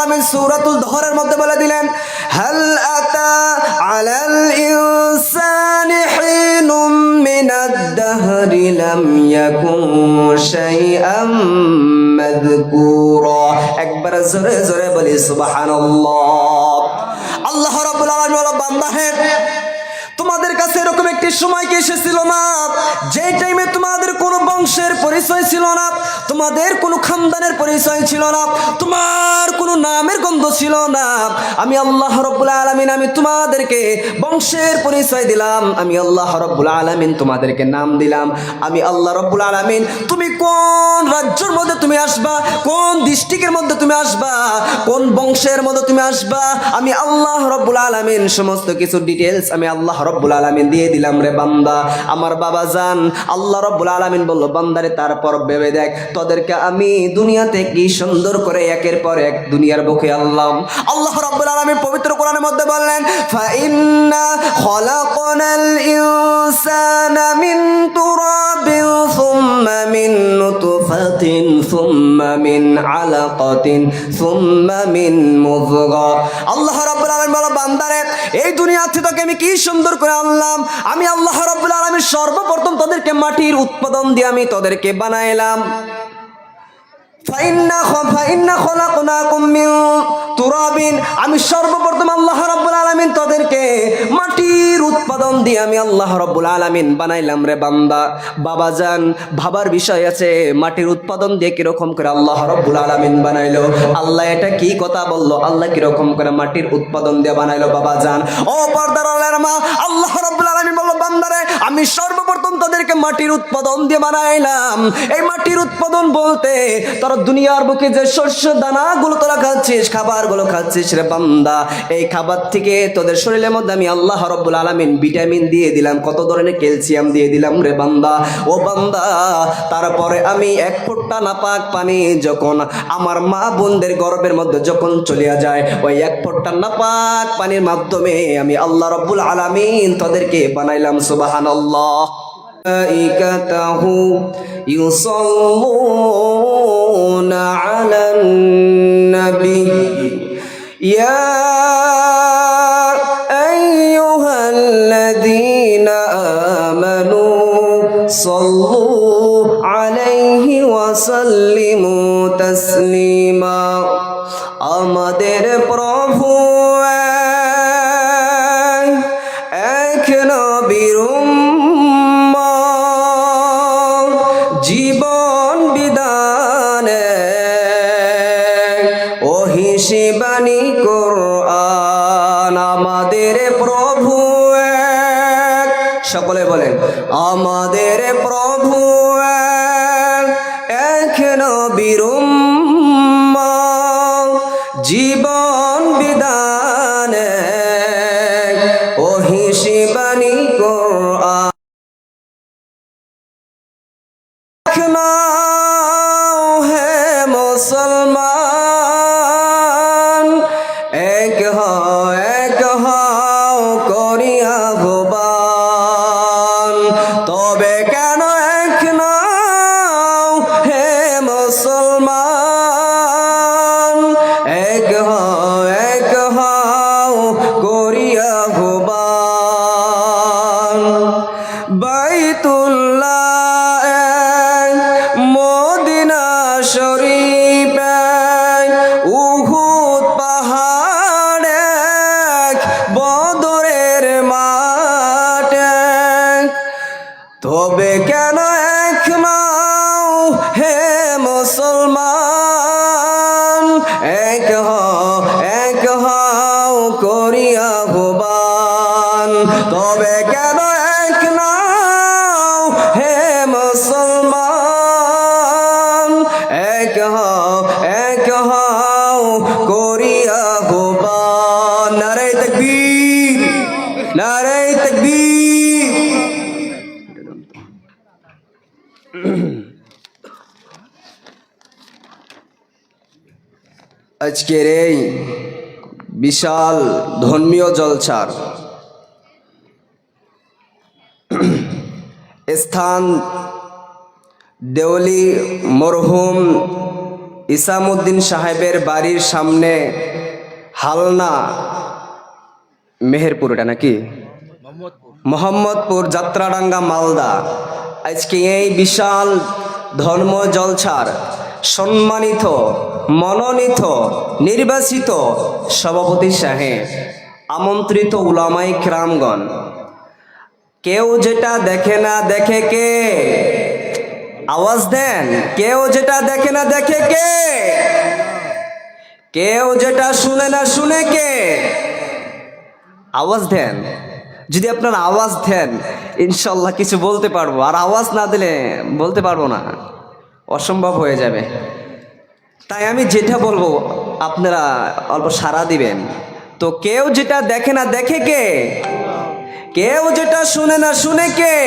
আলামিন সূরাতুল দহরের মধ্যে বলে দিলেন, হাল আতা আলাল ইনসানি হিনুম মিনাদ দাহরি লাম ইয়াকুন শাইআম মাযকুরা। একবার জোরে জোরে বলি সুবহানাল্লাহ। আল্লাহ রাব্বুল আলামিন বলে, বান্দা হে, তোমাদের কাছে এরকম একটি সময় কি এসেছিল না যে টাইমে তোমাদের কোনো বংশের পরিচয় ছিল না, তোমাদের কোনো খানদানের পরিচয় ছিল না, তোমার কোনো নামের গন্ধ ছিল না। আমি আল্লাহ রাব্বুল আলামিন আমি তোমাদেরকে বংশের পরিচয় দিলাম, আমি আল্লাহ রাব্বুল আলামিন তোমাদেরকে নাম দিলাম। আমি আল্লাহ রাব্বুল আলামিন তুমি কোন রাজ্যের মধ্যে তুমি আসবা, কোন ডিস্ট্রিক্টের মধ্যে তুমি আসবা, কোন বংশের মধ্যে তুমি আসবা, আমি আল্লাহ রাব্বুল আলামিন সমস্ত কিছু ডিটেইলস আমি আল্লাহ রব্বুল আলামিন দিয়ে দিলাম রে বান্দা। আমার বাবা জান, আল্লাহ রব্বুল আলামিন বলল, বান্দারে তারপর ভেবে দেখ তোদেরকে আমি দুনিয়াতে কি সুন্দর করে একের পর এক দুনিয়ার বুকে আনলাম। আল্লাহ রব্বুল আলামিন পবিত্র কোরআনের মধ্যে বললেন, ফা ইন্না খলাকনাল ইনসানা মিন তুরাবিন সুম্মা মিন নুতফাতিন সুম্মা মিন আলাকাতিন সুম্মা মিন মুযগা। আল্লাহ রব্বুল আলামিন বলল, বান্দারে এই দুনিয়াতে তোকে আমি কি সুন্দর করে আনলাম। আমি আল্লাহ রাব্বুল আলামিন সর্বপ্রথম তোদেরকে মাটির উৎপাদন দিয়ে আমি তোদেরকে বানাইলাম। ফাইন্না খলাকনাকুম মিন তুরাবিন, আমি সর্বপ্রথম আল্লাহ রাব্বুল আলামিন তোদেরকে মাটির উৎপাদন দিয়ে আমি আল্লাহ রাব্বুল আলামিন বানাইলাম রে বান্দা। বাবা জান, ভাবার বিষয় আছে, মাটির উৎপাদন দিয়ে কিরকম করে আল্লাহ রাব্বুল আলামিন বানাইলো। আল্লাহ এটা কি কথা বললো, আল্লাহ কিরকম করে মাটির উৎপাদন দিয়ে বানাইলো বাবা জান। ও পর্দার আলের মা, আল্লাহ রাব্বুল আলামিন বলল, বান্দারে আমি সর্বপ্রথম তোদেরকে মাটির উৎপাদন দিয়ে বানাইলাম। এই মাটির উৎপাদন বলতে তোর দুনিয়ার বুকে যে শস্য দানাগুলো তোরা খাচ্ছিস, খাবারগুলো খাচ্ছিস রে বান্দা, এই খাবার থেকে তোদের শরীরের মধ্যে আমি আল্লাহ রাব্বুল আলামিন ভিটামিন দিয়ে দিলাম, কত ধরনের ক্যালসিয়াম দিয়ে দিলাম রে বান্দা। ও বান্দা, তারপরে আমি এক ফোঁটা নাপাক পানি যখন আমার মা বোনদের গর্ভের মধ্যে যখন চলিয়া যায়, ওই এক ফোঁটা নাপাক পানির মাধ্যমে আমি আল্লাহ রাব্বুল আলামিন তোদেরকে বানাইলাম। সুবহানাল্লাহ। মালাইকাতাহু ইউসাল্লুনা আলান নবী ইয়া আইয়ুহাল্লাযীনা আমানু সাল্লু আলাইহি ওয়া সাল্লিমু তাসলিমা। আমাদের প্রভু এক নবীর জীবন বিধানে ওহি বাণী কোরআন। আমাদের প্রভু এক, সকলে বলেন, আমাদের প্রভু এক নবীর জীবন বিধানে ওহি বাণী কোরআন। হে মুসলমান, এক হও করিয়া আহ্বান। তবে কেন এক নাও হে মুসলমান, এক হও করিয়া আহ্বান। বাইতুল্লাহ মদিনা শরীফ উহুদ পাহাড়ে বদরের মাঠে, তবে কেন এক নাও হে মুসলমান, এক হও করিয়া আহ্বান। তবে কেন এক নাও হে মুসলমান, এক হও করিয়া আহ্বান। নারে তাকবীর, নারে তাকবীর। আজকের এই বিশাল ধর্মীয় জলসার স্থান দেওলি মরহুম ইসামউদ্দিন সাহেবের বাড়ির সামনে হালনা মেহেরপুর, এটা নাকি মোহাম্মদপুর, যাত্রাডাঙ্গা, মালদা। আজকে এই বিশাল ধর্ম জলছার সম্মানিত মনোনীত নির্বাচিত সভাপতি সাহেব, আমন্ত্রিত উলামায়ে কেরামগণ, কেউ যেটা দেখে না দেখে কে? আওয়াজ দেন। কেউ যেটা দেখে না দেখে কে? কেউ যেটা শুনে না শুনে কে? আওয়াজ দেন। যদি আপনারা আওয়াজ দেন ইনশাল্লাহ কিছু বলতে পারবো, আর আওয়াজ না দিলে বলতে পারবো না, অসম্ভব হয়ে যাবে। তাই আমি যেটা বলবো আপনারা অল্প সাড়া দিবেন। তো কেউ যেটা দেখে না দেখে কে? কেউ যেটা শুনে না শুনে কে?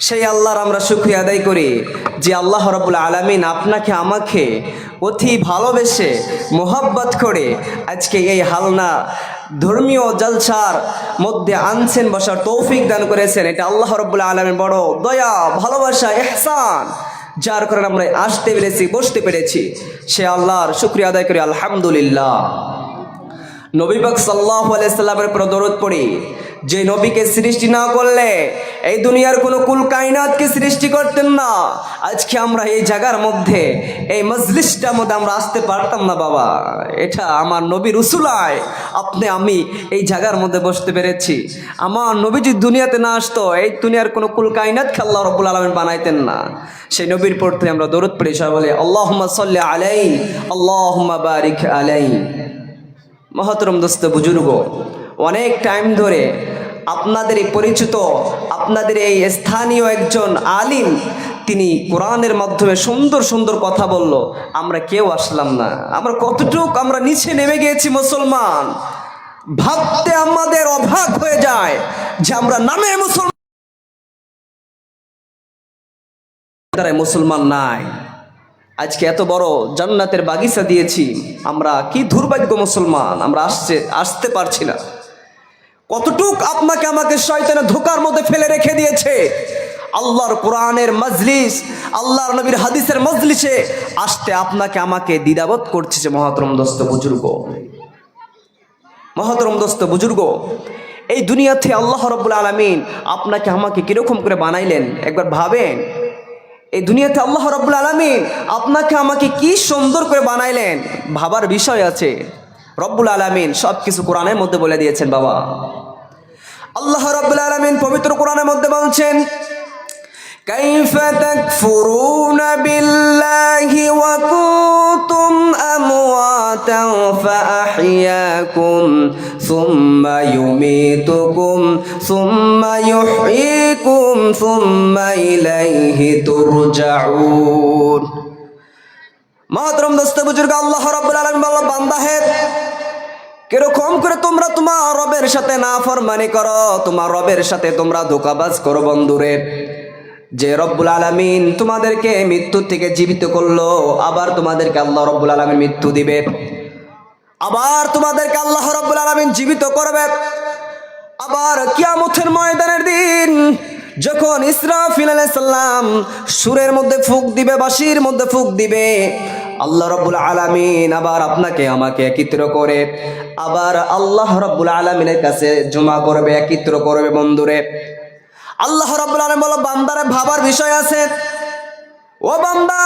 সেই আল্লাহর আমরা শুকরিয়া আদায় করি যে আল্লাহ রাব্বুল আলামিন আপনাকে আমাকে অতি ভালোবেসে মোহাব্বত করে আজকে এই হালনা ধর্মীয় জলসার মধ্যে আনছেন, বসার তৌফিক দান করেছেন। এটা আল্লাহ রাব্বুল আলামিন বড় দয়া, ভালোবাসা, ইহসান, যার কারণে আমরা আসতে পেরেছি, বসতে পেরেছি। সে আল্লাহর শুকরিয়া আদায় করি আলহামদুলিল্লাহ। নবী পাক সাল্লাল্লাহু আলাইহি সাল্লামের উপর দরুদ পড়ি, যে নবীকে সৃষ্টি না করলে এই দুনিয়ার কোনো কুল কায়নাতকে সৃষ্টি করতেন না। আজকে আমরা এই জায়গার মধ্যে, এই মজলিসটার মধ্যে আমরা আসতে পারতাম না বাবা। এটা আমার নবীর উসুলায় আপনি আমি এই জায়গার মধ্যে বসতে পেরেছি। আমার নবী যদি দুনিয়াতে না আসতো এই দুনিয়ার কোনো কুল কায়নাতকে আল্লাহ রাব্বুল আলামিন বানাইতেন না। সেই নবীর পড়তে আমরা দরুদ পড়ি, সবাই বলে আল্লাহুম্মা সাল্লি আলাইহি আল্লাহুম্মা বারিক আলাইহি। মহতরম দোস্ত বুজুর্গ, অনেক টাইম ধরে আপনাদের এই পরিচিত, আপনাদের এই স্থানীয় একজন আলিম, তিনি কোরআনের মাধ্যমে সুন্দর সুন্দর কথা বলল। আমরা কেউ আসলাম না। আমরা কতটুক আমরা নিচে নেমে গিয়েছি মুসলমান, ভাবতে আমাদের অবাক হয়ে যায় যে আমরা নামে মুসলমান নাই। আজকে এত বড় জান্নাতের বাগিচা দিয়েছি, আমরা কি দুর্ভাগ্য মুসলমান, আমরা আসতে পারছি না। কতটুক আপনাকে আমাকে শয়তানের ধোঁকার মধ্যে ফেলে রেখে দিয়েছে। আল্লাহর কোরআনের মজলিস, আল্লাহর নবীর হাদিসের মজলিসে আসতে আপনাকে আমাকে দ্বিধাবোধ করছে। মহতরম দোস্ত বুজুর্গ, মহতরম দোস্ত বুজুর্গ, এই দুনিয়াতে আল্লাহ রাব্বুল আলামিন আপনাকে আমাকে কিরকম করে বানাইলেন একবার ভাবেন। এই দুনিয়াতে আল্লাহ রাব্বুল আলামিন আপনাকে আমাকে কি সুন্দর করে বানাইলেন, ভাবার বিষয় আছে। রব্বুল আলামিন সব কিছু কোরআনের মধ্যে বলে দিয়েছেন বাবা। আল্লাহ রাব্বুল আলামিন পবিত্র কোরআনের মধ্যে বলছেন, কাইফা তাকফুরুনা বিল্লাহি ওয়া কুনতুম আমওয়াতান ফাআহইয়াকুম সুম্মা ইউমীতুকুম সুম্মা ইউহয়ীকুম সুম্মা ইলাইহি তুরজাউন। মহতরম দোস্ত বুজুর্গ, আল্লাহ রাব্বুল আলামিন বলল, বান্দা হে, কিরকম করে তোমরা তোমার রবের সাথে নাফরমানি করো, তোমার রবের সাথে তোমরা ধোঁকাবাজ করো বন্ধুরে। যে রব্বুল আলামিন তোমাদেরকে মৃত্যু থেকে জীবিত করলো, আবার তোমাদেরকে আল্লাহ রব্বুল আলামিন মৃত্যু দিবে, আবার তোমাদেরকে আল্লাহ রব্বুল আলামিন জীবিত করবে। আবার কিয়ামতের ময়দানের দিন যখন ইসরাফিল আলাইহিস সালাম সুরের মধ্যে ফুঁক দিবে, বাঁশির মধ্যে ফুঁক দিবে, আল্লাহ রাব্বুল আলামিন আবার আপনাকে আমাকে একত্র করে আবার আল্লাহ রাব্বুল আলামিনের কাছে জমা করবে, একত্র করবে বন্ধুরে। আল্লাহ রাব্বুল আলামিন বলো, বান্দারে ভাবার বিষয় আছে। ও বান্দা,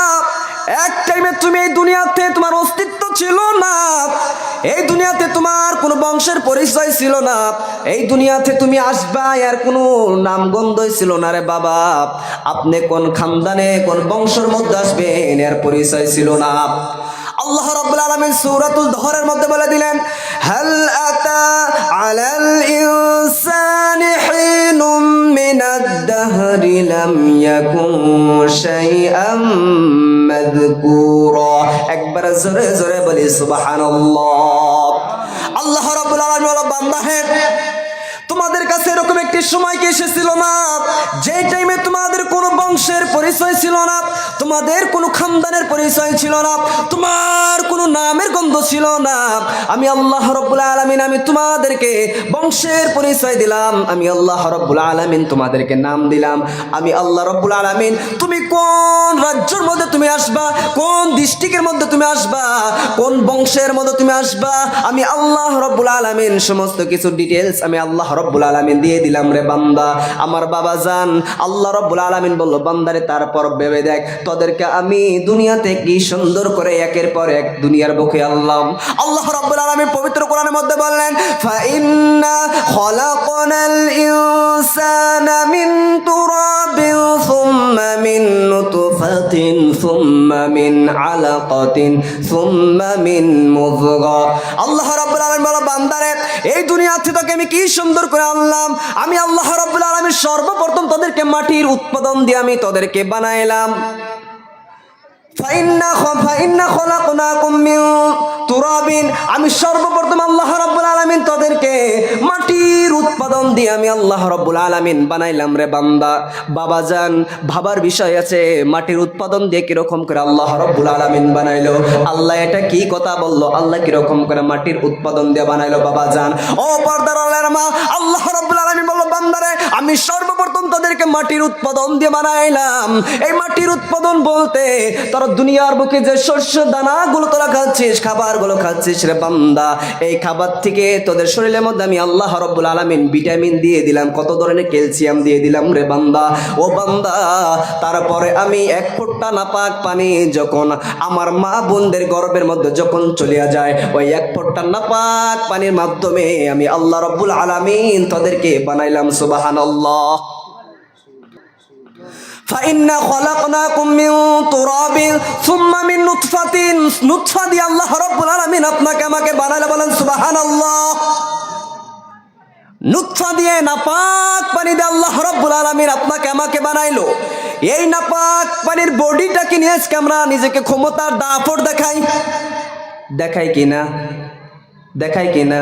এক টাইমে তুমি এই দুনিয়াতে তোমার অস্তিত্ব ছিল না, এই দুনিয়াতে তোমার কোনো বংশের পরিচয় ছিল না, এই দুনিয়াতে তুমি আসবা এর কোনো নামগন্ধই ছিল না রে বাবা। আপনি কোন খানদানে কোন বংশের মধ্যে আসবেন এর পরিচয় ছিল না। আল্লাহ রাব্বুল আলামিন সূরাতুল দহরের মধ্যে বলে দিলেন, হাল আতা আলাল ইনসানি হিনুম মিনাদ দাহরি লাম ইয়াকুন শাইআম মাযকুরা। একবার জোরে জোরে বলি সুবহানাল্লাহ। আল্লাহ রাব্বুল আলামিন বলে, বান্দা হে, তোমাদের কাছে এরকম একটি সময় কি এসেছিল না যে টাইমে তোমাদের কোনো বংশের পরিচয় ছিল না, তোমাদের কোনো খানদানের পরিচয় ছিল না, তোমার কোনো নামের গন্ধ ছিল না। আমি আল্লাহ রাব্বুল আলামিন আমি তোমাদেরকে বংশের পরিচয় দিলাম, আমি আল্লাহ রাব্বুল আলামিন তোমাদেরকে নাম দিলাম। আমি আল্লাহ রাব্বুল আলামিন তুমি কোন রাজ্যের মধ্যে তুমি আসবা, কোন ডিস্ট্রিক্টের মধ্যে তুমি আসবা, কোন বংশের মধ্যে তুমি আসবা, আমি আল্লাহ রাব্বুল আলামিন সমস্ত কিছু ডিটেইলস আমি আল্লাহ রাব্বুল আলামিন দিয়ে দিলাম রে বান্দা। আমার বাবা জান আল্লাহ রাব্বুল আলামিন বলল, বান্দারে তারপর ভেবে দেখ তোদেরকে আমি দুনিয়াতে কি সুন্দর করে একের পর এক দুনিয়ার বুকে আল্লাহ রাব্বুল আলামিন পবিত্র কোরআনের মধ্যে বললেন, ফাইন্না খলাকনাল ইনসানা মিন তুরাবিন সুম্মা মিন নুতফাতিন সুম্মা মিন আলাকাতিন সুম্মা মিন মুযগা। আল্লাহ রাব্বুল আলামিন বলে, বান্দারে এই দুনিয়াতে তোকে আমি কি সুন্দর করে আনলাম। আমি আল্লাহ রাব্বুল আলামিন সর্বপ্রথম তোদেরকে মাটির উৎপাদন দিয়ে আমি তোদেরকে বানাইলাম। ফাইন্না খলাকনাকুম মিন তুরাবিন, আমি সর্বপ্রথম আল্লাহ রাব্বুল আলামিন তোদেরকে মাটির উৎপাদন দিয়ে আমি আল্লাহ রাব্বুল আলামিন বানাইলাম রে বান্দা। বাবা জান ভাবার বিষয় আছে, মাটির উৎপাদন দিয়ে কিরকম করে আল্লাহ রাব্বুল আলামিন বানাইলো। আল্লাহ এটা কি কথা বললো, আল্লাহ কিরকম করে মাটির উৎপাদন দিয়ে বানাইলো। বাবা জান ও পর্দার আলের মা, আল্লাহ রাব্বুল আলামিন বলল, বান্দারে আমি সর্বপ্রথম তোদেরকে মাটির উৎপাদন দিয়ে বানাইলাম। এই মাটির উৎপাদন বলতে তোরা দুনিয়ার বুকে যে শস্য দানাগুলো তোরা খাচ্ছিস, খাবারগুলো খাচ্ছিস রে বান্দা, এই খাবার থেকে তোদের শরীরের মধ্যে আমি আল্লাহ রাব্বুল আলামিন ভিটামিন দিয়ে দিলাম, কত ধরনের ক্যালসিয়াম দিয়ে দিলাম রে বান্দা। ও বান্দা তারপরে আমি এক ফোঁটা নাপাক পানি যখন আমার মা বোনদের গর্ভের মধ্যে যখন চলিয়া যায়, ওই এক ফোঁটা নাপাক পানির মাধ্যমে আমি আল্লাহ রাব্বুল আলামিন তোদেরকে বানাইলাম। সুবহানাল্লাহ। ফাইন্না খলাকনাকুম মিন তুরাবিন সুম্মা মিন নুতফাতিন, নুতফা দিয়ে আল্লাহ রাব্বুল আলামিন আপনাকে আমাকে বানাইলো। বলেন সুবহানাল্লাহ। নুতফা দিয়ে নাপাক পানি দিয়ে আল্লাহ রাব্বুল আলামিন আপনাকে আমাকে বানাইলো। এই নাপাক পানির বডিটাকে নিয়ে আজকে আমরা নিজেকে ক্ষমতার দাপট দেখাই কিনা, দেখাই কিনা।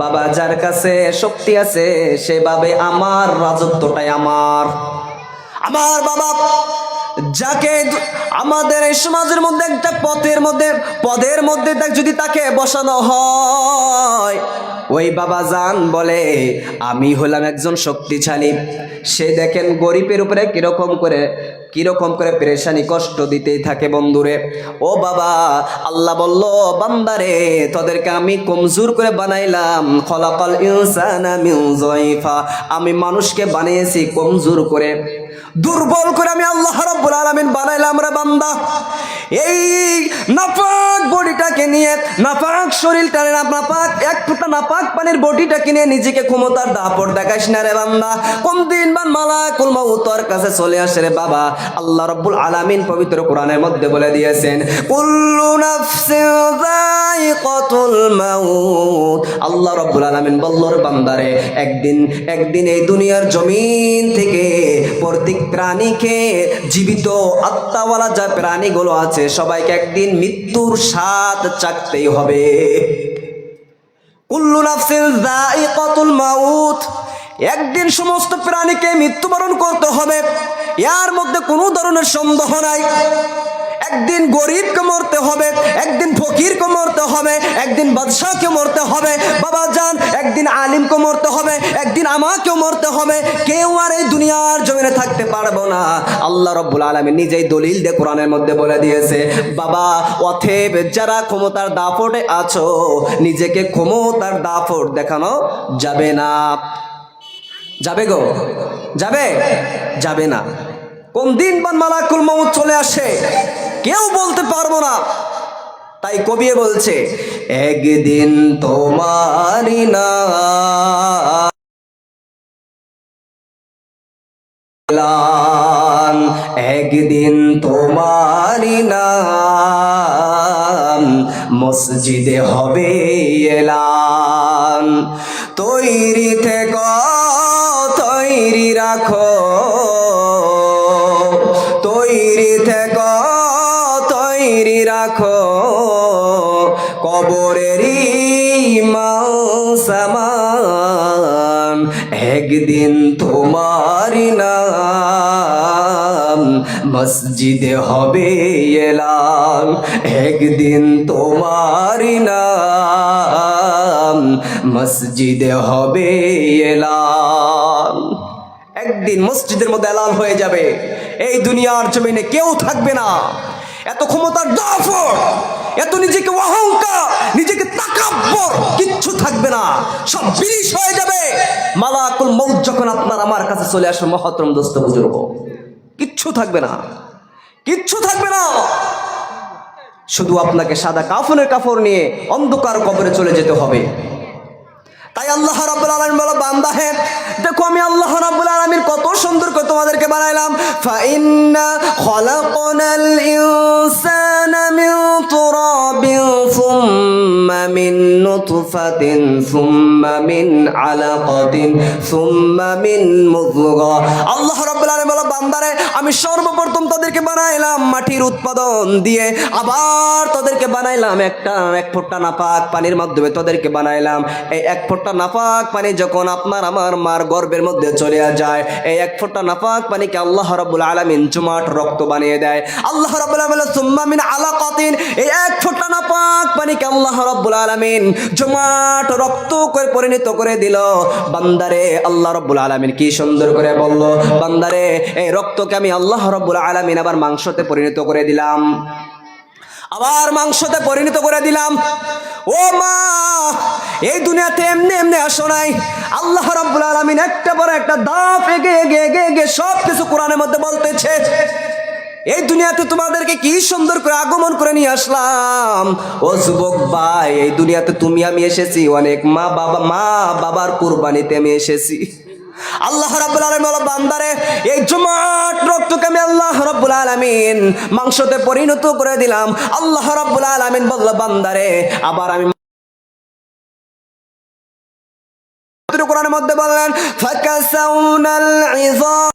বাবা যার কাছে শক্তি আছে সেভাবে আমার রাজত্বটাই আমার বাবা। যাকে আমাদের এই সমাজের মধ্যে একটা পদের মধ্যে যদি তাকে বসানো হয়, ওই বাবা জান বলে আমি হলাম একজন শক্তিশালী। সে দেখেন গরিবের উপরে কিরকম করে পেরেশানি কষ্ট দিতেই থাকে বন্ধুরে। ও বাবা আল্লাহ বলল, বান্দারে তোদেরকে আমি কমজোর করে বানাইলাম। খলাকাল ইনসানা মিন যায়ফা, আমি মানুষকে বানিয়েছি কমজোর করে, দুর্বল করে আমি আল্লাহ রাব্বুল আলামিন বানাইলাম রে বান্দা। এই নাপাক বডিটাকে নিয়ে, নাপাক শরীরটারে, নাপাক এক ফোঁটা নাপাক পানির বডিটাকে নিয়ে নিজেকে ক্ষমতার দাপট দেখাইস না রে বান্দা। কোন দিন বান মালাকুল মাউত তোর কাছে চলে আসে রে বাবা। আল্লাহ রাব্বুল আলামিন পবিত্র কোরআনের মধ্যে বলে দিয়েছেন, কুল্লু নাফসিন যায়িকাতুল মাউত। আল্লাহ রাব্বুল আলামিন বলল রে বান্দারে, একদিন এই দুনিয়ার জমিন থেকে প্রত্যেক প্রাণীকে, জীবিত আত্মাওয়ালা যা প্রাণীগুলো আছে সবাইকে একদিন মৃত্যুর স্বাদ চাখতেই হবে। কুল্লু নাফসিন যায়িকাতুল মাউত, একদিন সমস্ত প্রাণীকে মৃত্যুবরণ করতে হবে, এর মধ্যে কোনো ধরনের সন্দেহ নাই। একদিন গরিবকে মরতে হবে, একদিন ফকিরকে মরতে হবে, একদিন বাদশাহকে মরতে হবে। বাবা জান একদিন আলিমকে মরতে হবে, একদিন আমাকেও মরতে হবে। কেউ আর এই দুনিয়ার জমিনে থাকতে পারবো না। আল্লাহ রাব্বুল আলামিন নিজেই দলিল দিয়ে কোরআনের মধ্যে বলে দিয়েছে। বাবা অতএব যারা ক্ষমতার দাপটে আছো, নিজেকে ক্ষমতার দাপট দেখানো যাবে না। যাবে গো? যাবে না। কোন দিন বান মালাকুল মউত চলে আসে কেউ বলতে পারবো না। তাই কবি বলছে, একদিন তোমারি না একদিন তোমারি নাম মসজিদে হবে এলান। তৈরি থেকো, তৈরি রাখো, তৈরি থেকো, তৈরি রাখো, কবরেরই একদিন তোমারি নাম মসজিদে হবে এলান, একদিন তোমারই নাম মসজিদে হবে এলান। একদিন মসজিদের মধ্যে এলান হয়ে যাবে, এই দুনিয়ার জমিনে কেউ থাকবে না। এত ক্ষমতার দাফর, এত নিজেকে অহংকার, নিজেকে তাকাব্বর, কিচ্ছু থাকবে না, সব বিলীন হয়ে যাবে। মালাকুল মউত যখন আপনার আমার কাছে চলে আসে, মহতরম দোস্ত বুজুর্গ, কিচ্ছু থাকবে না, কিচ্ছু থাকবে না। শুধু আপনাকে সাদা কাফনের কাপড় নিয়ে অন্ধকার কবরে চলে যেতে হবে। তাই আল্লাহ রাব্বুল আলামিন বলে, বান্দা হে দেখো আমি আল্লাহ রাব্বুল আলামিন কত সুন্দর করে তোমাদেরকে বানাইলাম। ফা ইন্না খলাকনাল ইনসানা মিন তুরাবিন সুম্মা মিন নুতফাতিন সুম্মা মিন আলাকাতিন সুম্মা মিন মুযগা। আল্লাহ রাব্বুল আলামিন বলে, বান্দারে আমি সর্বপ্রথম তাদেরকে বানাইলাম মাটির উৎপাদন দিয়ে, আবার তাদেরকে বানাইলাম এক ফোঁটা নাপাক পানির মাধ্যমে তাদেরকে বানাইলাম। এই এক ফোঁটা নাপাক পানি যখন আপনার আমার মার গর্ভের মধ্যে চলে যায়, এই এক ফোঁটা নাপাক পানিকে আল্লাহ রাব্বুল আলামিন জমাট রক্ত বানিয়ে দেয়। আল্লাহ রাব্বুল আলামিন সুম্মা মিন আলাকাতিন, এই এক ফোঁটা নাপাক পানিকে আল্লাহ রাব্বুল আলামিন জমাট রক্ত করে পরিণত করে দিল। বান্দারে আল্লাহ রাব্বুল আলামিন কি সুন্দর করে বলল, বান্দারে এই রক্তকে আমি আল্লাহ রাব্বুল আলামিন আবার মাংসতে পরিণত করে দিলাম, আবার মাংসতে পরিণত করে দিলাম। ও মা, এই দুনিয়াতে এমনি এমনি আসো নাই। আল্লাহ রাব্বুল আলামিন একটা পর একটা ধাপ এগে সব কিছু কোরআনের মধ্যে বলতেছে। এই দুনিয়াতে তোমাদেরকে কি সুন্দর করে আগমন করে নিয়ে আসলাম। ও যুবক ভাই, এই দুনিয়াতে তুমি আমি এসেছি অনেক মা বাবার কুরবানিতে আমি এসেছি। আল্লাহ রাব্বুল আলামিন বলে, বান্দারে এই জমাট রক্তকে আমি আল্লাহ রাব্বুল আলামিন মাংসতে পরিণত করে দিলাম। আল্লাহ রাব্বুল আলামিন বলল, বান্দারে আবার আমি কোরআনের মধ্যে বললেন ফাকাসাউনাল ইযাম।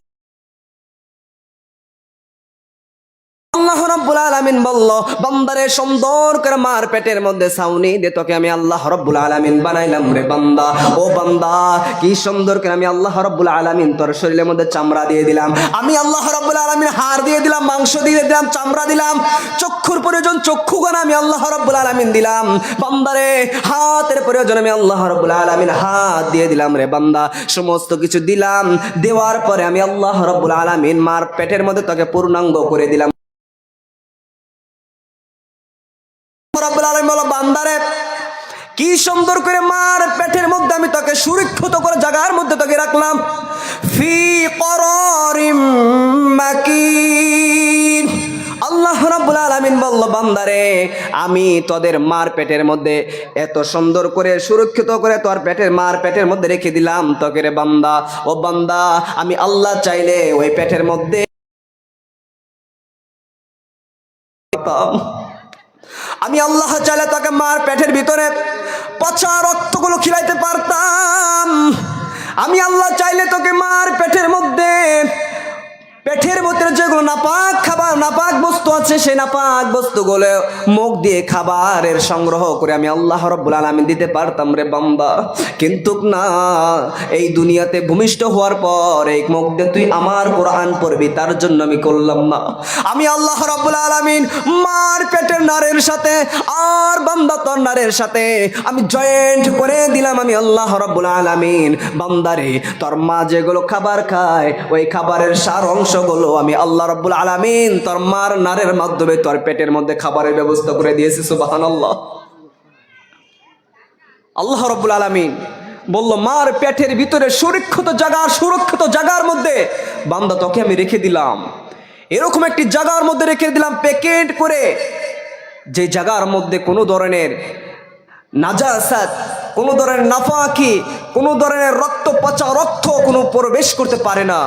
আল্লাহ রাব্বুল আলামিন বলল, বান্দারে সুন্দর করে মার পেটের মধ্যে ছাউনি দে, তোকে আমি আল্লাহ রাব্বুল আলামিন বানাইলাম রে বান্দা। ও বান্দা, কি সুন্দর করে আমি আল্লাহ রাব্বুল আলামিন তোর শরীরের মধ্যে চামড়া দিয়ে দিলাম। আমি আল্লাহ রাব্বুল আলামিন হাড় দিয়ে দিলাম, মাংস দিয়ে দিলাম, চামড়া দিলাম। চক্ষুর প্রয়োজন চক্ষুগণ আমি আল্লাহ রাব্বুল আলামিন দিলাম। বান্দারে হাতের প্রয়োজন আমি আল্লাহ রাব্বুল আলামিন হাত দিয়ে দিলাম রে বান্দা। সমস্ত কিছু দিলাম, দেওয়ার পরে আমি আল্লাহ রাব্বুল আলামিন মার পেটের মধ্যে তোকে পূর্ণাঙ্গ করে দিলাম। রাব্বুল আলামিন বলো, বান্দারে কি সুন্দর করে মার পেটের মধ্যে আমি তোকে সুরক্ষিত করে জায়গার মধ্যে তোকে রাখলাম। ফি করারিম মাকিন। আল্লাহ রাব্বুল আলামিন বলল, বান্দারে আমি তোদের মার পেটের মধ্যে এত সুন্দর করে সুরক্ষিত করে তোর মার পেটের মধ্যে রেখে দিলাম তোকে রে বান্দা। ও বান্দা, আমি আল্লাহ চাইলে ওই পেটের মধ্যে আমি আল্লাহ চাইলে তোকে মার পেটের ভিতরে পচা রক্তগুলো খিলাইতে পারতাম। আমি আল্লাহ চাইলে তোকে মার পেটের মধ্যে যেগুলো নাপাক খাবার নাপাক বস্তু আছে, সেই নাপাক বস্তুগুলো মুখ দিয়ে খাবারের সংগ্রহ করে আমি আল্লাহ রাব্বুল আলামিন দিতে পারতাম রে বান্দা। কিন্তু না, এই দুনিয়াতে ভূমিষ্ঠ হওয়ার পর এই মুখ দিয়ে তুই আমার কোরআন পড়বি, তার জন্য আমি করলাম না। আমি আল্লাহ রাব্বুল আলামিন মার পেটের নারের সাথে আর বান্দা তোর নারের সাথে আমি জয়েন্ট করে দিলাম। আমি আল্লাহ রাব্বুল আলামিন বান্দারে তোর মা যেগুলো খাবার খায় ওই খাবারের সার অংশগুলো আমি আল্লাহ রাব্বুল আলামিন তোর মার নারের মাধ্যমে তোর পেটের মধ্যে খাবারের ব্যবস্থা করে দিয়েছি। সুবহানাল্লাহ। আল্লাহ রাব্বুল আলামিন বলল, মার পেটের ভিতরে সুরক্ষিত জায়গার মধ্যে বান্দা তোকে আমি রেখে দিলাম। এরকম একটি জায়গার মধ্যে রেখে দিলাম প্যাকেট করে, যে জায়গার মধ্যে কোনো ধরনের নাজাসাত, কোনো ধরনের নাফাকি, কোনো ধরনের পচা রক্ত কোনো প্রবেশ করতে পারে না।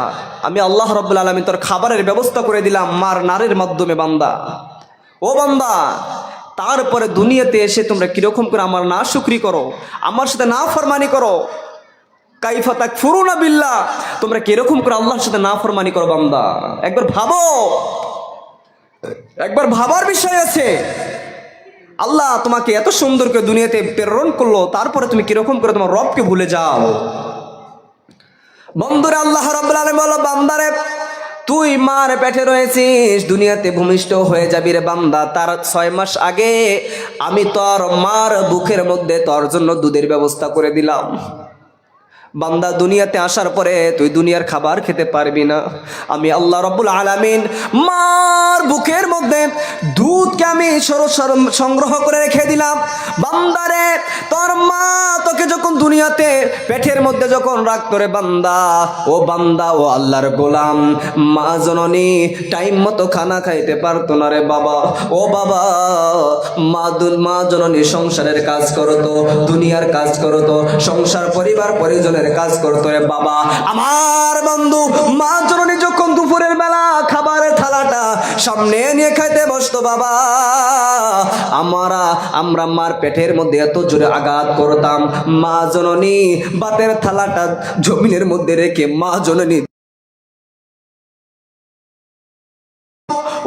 আমি আল্লাহ রাব্বুল আলামিন তোর খাবারের ব্যবস্থা করে দিলাম মার নারের মাধ্যমে। বান্দা, ও বান্দা, তারপরে দুনিয়াতে এসে তোমরা কিরকম করে আমার নাশুকরি করো, আমার সাথে নাফরমানি করো। কাইফা তাকফুরুনা বিল্লাহ, তোমরা কিরকম করে আল্লাহর সাথে নাফরমানি করো। বান্দা, একবার ভাবো, একবার ভাবার বিষয় আছে। আল্লাহ তোমাকে এত সুন্দর করে দুনিয়াতে প্রেরণ করলো, তারপরে তুমি কিরকম করে তোমার রবকে ভুলে যাও। বন্ধুরা, আল্লাহ রাব্বুল আলামিন বলল, বান্দারে তুই মার পেটে রয়েছিস, দুনিয়াতে ভূমিষ্ঠ হয়ে যাবি রে বান্দা। তার 6 মাস আগে আমি তোর মার বুকের মধ্যে তোর জন্য দুধের ব্যবস্থা করে দিলাম। বান্দা, দুনিয়াতে আসার পরে তুই দুনিয়ার খাবার খেতে পারবি না। আমি আল্লাহ রাব্বুল আলামিন মার বুকের মধ্যে দুধকে আমি সংগ্রহ করে রেখে দিলাম। বান্দারে, তোর মা তোকে যখন দুনিয়াতে পেটের মধ্যে যখন রাখতো রে বান্দা, ও বান্দা, ও আল্লাহর গোলাম, মা জননী টাইম মতো খানা খাইতে পারতো না রে বাবা। ও বাবা, মা জননী সংসারের কাজ করতো, দুনিয়ার কাজ করতো, সংসার পরিবার পরিজনের কাজ করতো রে বাবা। আমার বন্ধু, মা জননী যখন দুপুরের বেলা খাবারের থালাটা সামনে নিয়ে খাইতে বসতো বাবা, আমরা মার পেটের মধ্যে এত জোরে আঘাত করতাম, মা জননী ভাতের থালাটা জমিনের মধ্যে রেখে মা জননী।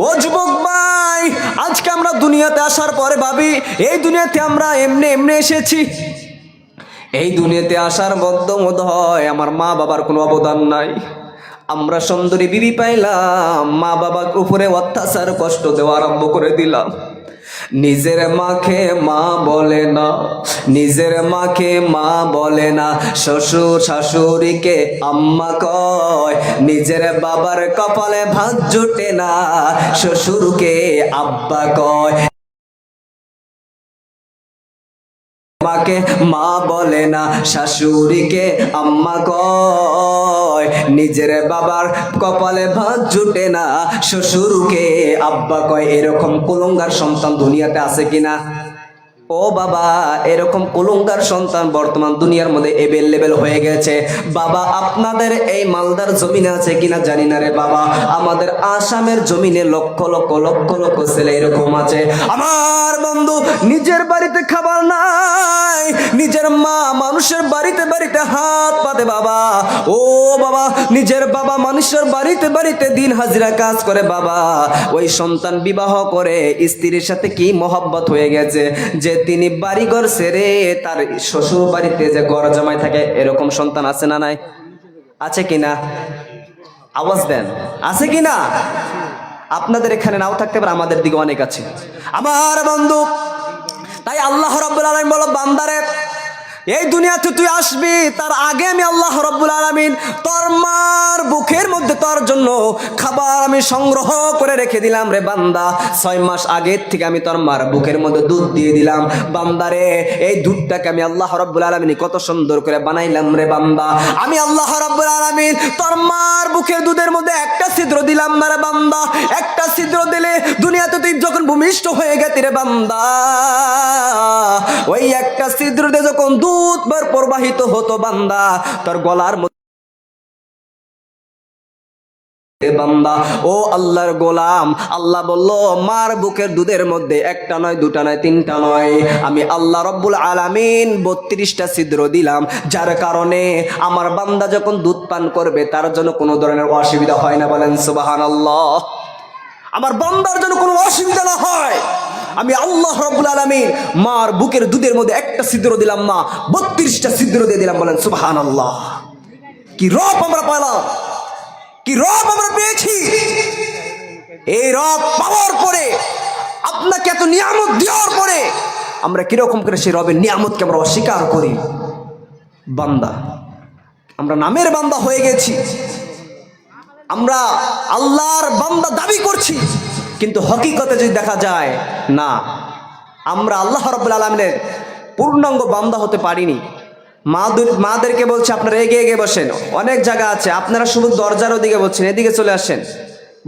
ও যুবক ভাই, আজকে আমরা দুনিয়াতে আসার পরে ভাবি এই দুনিয়াতে আমরা এমনি এসেছি। এই দুনিয়াতে আসার মধ্যে হয় আমার মা বাবার কোনো অবদান নাই। আমরা সুন্দরী বিবি পাইলাম, মা বাবার উপরে অত্যাচার কষ্ট দেওয়া আরম্ভ করে দিলাম। নিজের মাকে মা বলে না, নিজের মাকে মা বলে না, শ্বশুর শাশুড়িকে আম্মা কয়। নিজের বাবার কপালে ভাত জুটে না, শ্বশুরকে আব্বা কয়। মাকে মা বলে না, শাশুড়িকে আম্মা কয়। নিজের বাবার কপালে ভাত জুটে না, শ্বশুরকে আব্বা কয়। এরকম কুলঙ্গার সন্তান দুনিয়াতে আছে কিনা? ও বাবা, এরকম কুলঙ্গার সন্তান বর্তমান দুনিয়ার মধ্যে এভেলেবেল হয়ে গেছে। বাবা, আপনাদের এই মালদার জমিনে আছে কিনা জানি না রে বাবা, আমাদের আসামের জমিনে লক্ষ লক্ষ লক্ষ লক্ষ ছেলে এরকম আছে। আমার বন্ধু, নিজের বাড়িতে খাবার নাই, নিজের মা মানুষের বাড়িতে বাড়িতে হাত পাতে বাবা। ও বাবা, নিজের বাবা মানুষের বাড়িতে বাড়িতে দিন হাজিরা কাজ করে বাবা। ওই সন্তান বিবাহ করে স্ত্রীর সাথে কি মহব্বত হয়ে গেছে যে তিনি বাড়িঘর ছেড়ে তার শ্বশুর বাড়িতে যে ঘর জামাই থাকে। এরকম সন্তান আছে না নাই? আছে কিনা? আওয়াজ দেন, আছে কিনা? আপনাদের এখানে নাও থাকতে পারে, আমাদের দিকে অনেক আছে। আমার বন্ধু, তাই আল্লাহ রাব্বুল আলামিন বলো, বান্দারে, এই দুনিয়াতে তুই আসবি তার আগে আমি আল্লাহ রাব্বুল আলামিন তোর মার বুকের মধ্যে তোর জন্য খাবার আমি সংগ্রহ করে রেখে দিলাম রে বান্দা। 6 মাস আগের থেকে আমি তোর মার বুকের মধ্যে দুধ দিয়ে দিলাম। বান্দারে, এই দুধটাকে আমি আল্লাহ রাব্বুল আলামিন কত সুন্দর করে বানাইলাম রে বান্দা। আমি আল্লাহ রাব্বুল আলামিন তোর মার বুকের দুধের মধ্যে একটা ছিদ্র দিলাম না রে বান্দা। একটা ছিদ্র দিলে দুনিয়াতে তুই যখন ভূমিষ্ঠ হয়ে গেতি রে বান্দা, ওই একটা ছিদ্র দিয়ে যখন দুধ প্রবাহিত হতো বান্দা, তোর গলার বান্দা। ও আল্লাহর গোলাম, আল্লাহ বলল মার বুকের দুধের মধ্যে একটা নয়, দুটা নয়, তিনটা নয়, আমি আল্লাহ রাব্বুল আলামিন 32টা ছিদ্র দিলাম, যার কারণে আমার বান্দা যখন দুধ পান করবে তার জন্য কোনো ধরনের অসুবিধা হয় না। বলেন সুবহানাল্লাহ। আমার বান্দার জন্য কোনো অসুবিধা না হয়, আমি আল্লাহ রাব্বুল আলামিন মার বুকের দুধের মধ্যে একটা ছিদ্র দিলাম, মা 32টা ছিদ্র দিয়ে দিলাম। বলেন সুবহানাল্লাহ। কি রব আমরা পেলাম, কি রব আমরা পেয়েছি। এই রব পাওয়ার পরে, আপনাকে এত নিয়ামত দেওয়ার পরে আমরা কিরকম করে সেই রবের নিয়ামতকে আমরা অস্বীকার করি। বান্দা, আমরা নামের বান্দা হয়ে গেছি, আমরা আল্লাহর বান্দা দাবি করছি, কিন্তু হকিকতে যদি দেখা যায় না, আমরা আল্লাহ রাব্বুল আলামিনের পূর্ণাঙ্গ বান্দা হতে পারিনি। মাদেরকে বলছে আপনারা এগিয়ে এগিয়ে বসেন, অনেক জায়গা আছে, আপনারা শুধু দরজার ওদিকে বলছেন, এদিকে চলে আসেন,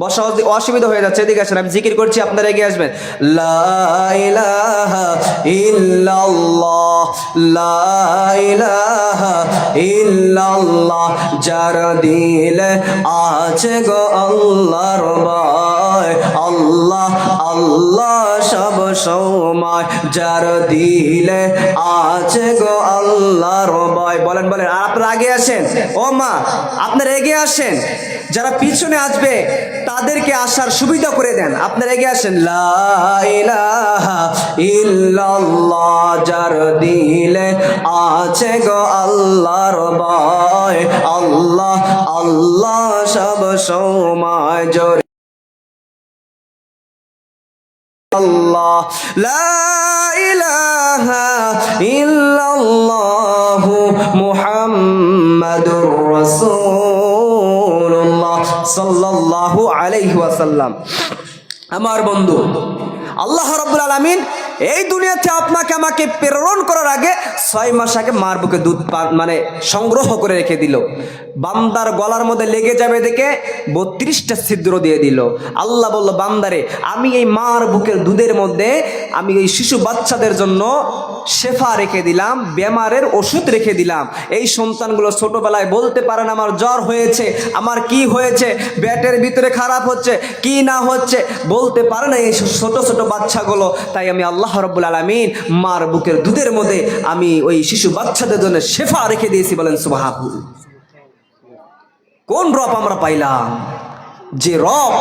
বসা অসুবিধা হয়ে যাচ্ছে, এদিকে আসেন, আমি জিকির করছি, আপনারা এগিয়ে আসবেন। লা ইলাহা ইল্লাল্লাহ, লা ইলাহা ইল্লাল্লাহ, যার দিলে আছে গো আল্লাহর ভয়, আল্লাহ আল্লাহ সব সময় যার দিলে আছে গো আল্লাহর ভয়। বলেন বলেন, আর আপনারা আগে আসেন। ও মা, আপনারা এগিয়ে আসেন, যারা পিছনে আসবে তাদেরকে আসার সুবিধা করে দেন। আপনারা এগিয়ে আসেন। লা ইলাহা ইল্লাল্লাহ যার দিলে আছে গো আল্লাহর ভয়, আল্লাহ আল্লাহ সব সময় জোরে আল্লাহ। লা ইলাহা ইল্লাল্লাহ মুহাম্মাদুর রাসূলুল্লাহ সাল্লাল্লাহু আলাইহি ওয়াসাল্লাম। আমার বন্ধু, আল্লাহ রাব্বুল আলামিন এই দুনিয়াতে আপনাকে আমাকে প্রেরণ করার আগে 6 মাস আগে মার বুকে দুধ মানে সংগ্রহ করে রেখে দিল। বান্দার গলার মধ্যে লেগে যাবে দেখে 32টা ছিদ্র দিয়ে দিল। আল্লাহ বলল, বান্দারে আমি এই মার বুকের দুধের মধ্যে আমি এই শিশু বাচ্চাদের জন্য শেফা রেখে দিলাম, বেমারের ওষুধ রেখে দিলাম। এই সন্তানগুলো ছোটবেলায় বলতে পারেন আমার জ্বর হয়েছে, আমার কি হয়েছে, পেটের ভিতরে খারাপ হচ্ছে, কি না হচ্ছে বলতে পারে না এই ছোট ছোট বাচ্চাগুলো। তাই আমি আল্লাহ রাব্বুল আলামিন মার বুকের দুধের মধ্যে আমি ওই শিশু বাচ্চাদের জন্য শেফা রেখে দিয়েছি। বলেন সুবহানাল্লাহ। কোন রব আমরা পাইলাম, যে রব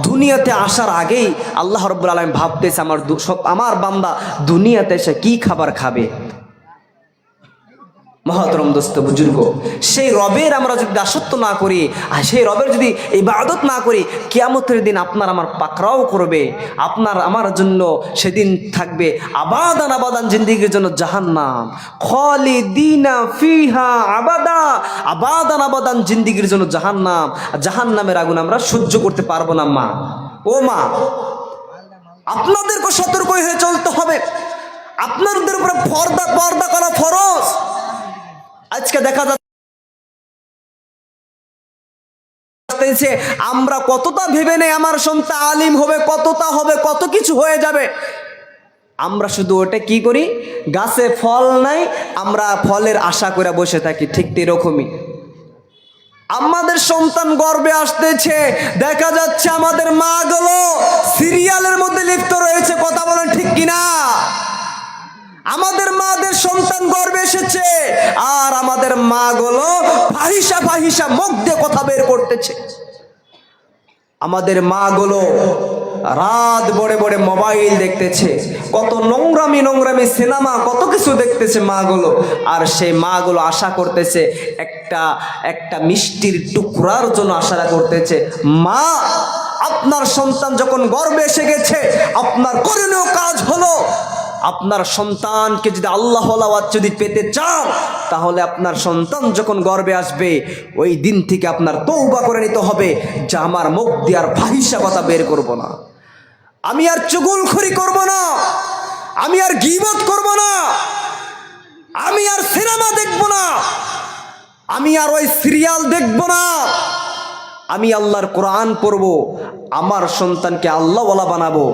দুনিয়াতে আসার আগেই আল্লাহ রাব্বুল আলামিন ভাবতেছে আমার বান্দা দুনিয়াতে এসে কি খাবার খাবে। মহতরম দোস্ত বুজুর্গ, সেই রবের আমরা যদি দাসত্ব না করি আর সেই রবের যদি ইবাদত না করি, কিয়ামতের দিন আপনার আমার পাকড়াও করবে। আপনার আমার জন্য সেদিন থাকবে আবাদান আবাদান জিন্দেগির জন্য জাহান্নাম, খালিদিনা ফিহা আবাদা, আবাদান আবাদান জিন্দেগির জন্য জাহান্নাম। জাহান্নামের আগুন আমরা সহ্য করতে পারবো না। মা, ও মা, আপনাদেরকে সতর্ক হয়ে চলতে হবে। আপনাদের উপরে পর্দা করা ফরজ। আজকে দেখা যাচ্ছে আমরা কতটা ভেবে নেই আমার সন্তান আলিম হবে, কতটা হবে, কত কিছু হয়ে যাবে। আমরা শুধু ওটা কি করি, গাছে ফল নাই আমরা ফলের আশা করে বসে থাকি। ঠিক এরকমই আমাদের সন্তান গর্ভে আসতেছে, দেখা যাচ্ছে আমাদের মা গুলো সিরিয়ালের মধ্যে লিপ্ত রয়েছে। কথা বলেন ঠিক কিনা? আমাদের মাদের সন্তান গর্ভে এসেছে আর আমাদের মা গুলো ফাহিসা মুখ দিয়ে কথা বের করতেছে। আমাদের মা গুলো রাত বড়ে বড়ে মোবাইল দেখতেছে, কত নোংরামি সিনেমা, কত কিছু দেখতেছে মা গুলো। আর সেই মা গুলো আশা করতেছে একটা মিষ্টির টুকরার জন্য আশা করতেছে। মা, আপনার সন্তান যখন গর্ভে এসে গেছে, আপনার করণীয় কাজ হলো আপনার সন্তানকে যদি আল্লাহ যদি পেতে চান, তাহলে আপনার সন্তান যখন গর্ভে আসবে ওই দিন থেকে আপনার তওবা করে নিতে হবে যে আমার মুখ দিয়ে আর ফাহিসা কথা বের করব না, আমি আর চুগলখড়ি করব না, আমি আর গীবত করব না, আমি আর সিনেমা দেখব না, আমি আর ওই সিরিয়াল দেখব না, আমি আল্লাহর কোরআন পড়ব, আমার সন্তানকে আল্লাহওয়ালা বানাবো।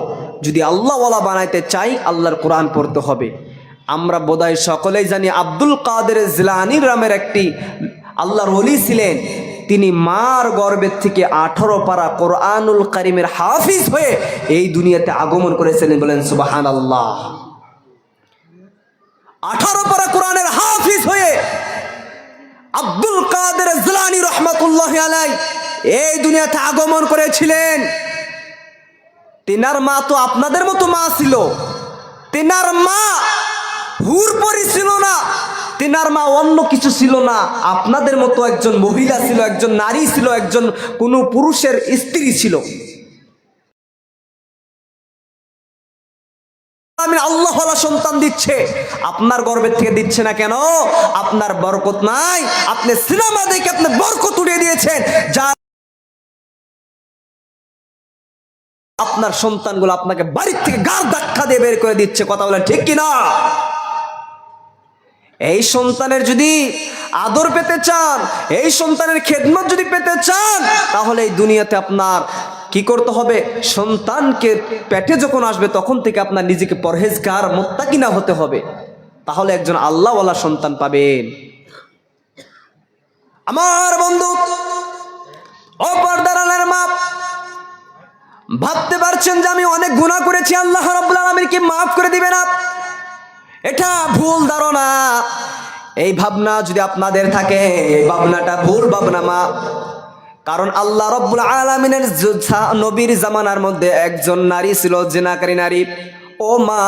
যদি আল্লাহওয়ালা বানাইতে চাই আল্লাহর কোরআন পড়তে হবে। আমরা বোধহয় সকলেই জানি আব্দুল কাদের জিলানী নামের একটি আল্লাহর ওলি ছিলেন। তিনি মার গর্ভের থেকে 18 পারা কোরআনুল কারীমের হাফিজ হয়ে এই দুনিয়াতে আগমন করেছিলেন। বলেন সুবহানাল্লাহ। 18 পারা কোরআনের হাফিজ হয়ে আব্দুল কাদের জিলানী রহমাতুল্লাহি আলাইহি এই দুনিয়াতে আগমন করেছিলেন। তিনার মা তো আপনাদের মতো মা ছিল। তিনার মা হুরপরি ছিল না, তিনার মা অন্য কিছু ছিল না। আপনাদের মতো একজন মহিলা ছিল, একজন নারী ছিল, একজন কোন পুরুষের স্ত্রী ছিল। আমি আল্লাহওয়ালা সন্তান দিচ্ছে, আপনার গর্ভের থেকে দিচ্ছে না কেন? আপনার বরকত নাই, আপনি সিনেমা দেখে আপনি বরকত উড়িয়ে দিয়েছেন। যা আপনার সন্তানগুলো আপনাকে বাড়ির থেকে গাড় ধাক্কা দিয়ে বের করে দিচ্ছে। কথা বলেন ঠিক কিনা? এই সন্তানের যদি আদর পেতে চান, এই সন্তানের খেদমত যদি পেতে চান, তাহলে এই দুনিয়াতে আপনার কি করতে হবে? সন্তানকে পেটে যখন আসবে তখন থেকে আপনার নিজেকে পরহেজগার মুত্তাকিনা হতে হবে, তাহলে একজন আল্লাহওয়ালা সন্তান পাবেন। আমার বন্ধু, ও পর্দার আড়ালের মা, ভাবতে পারছেন যে আমি অনেক গুনাহ করেছি, আল্লাহ রাব্বুল আলামিন কি মাফ করে দিবে না? এটা ভুল ধারণা। এই ভাবনা যদি আপনাদের থাকে, এই ভাবনাটা ভুল ভাবনা মা। কারণ আল্লাহ রাব্বুল আলামিনের নবীর জামানার মধ্যে একজন নারী ছিল, জিনাকারী নারী। ও মা,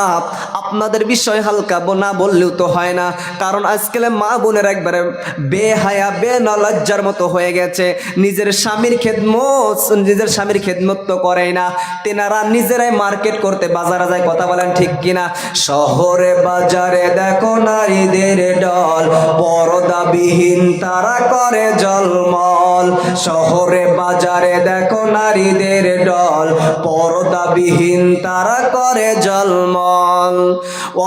আপনাদের বিষয় হালকা না বললেও তো হয় না। কারণ আজকাল মা বোনের একবারে বেহায়া বেনলজ্জার মতো হয়ে গেছে। নিজের স্বামীর খেদমত তো করেই না, তেনারা নিজেরাই মার্কেট করতে বাজারে যায়। কথা বলেন ঠিক কিনা? শহরে বাজারে দেখো নারীদের ডল, পর্দাবিহীন তারা করে জলমল। শহরে বাজারে দেখো নারীদের ডল, পর্দাবিহীন তারা করে জলমল।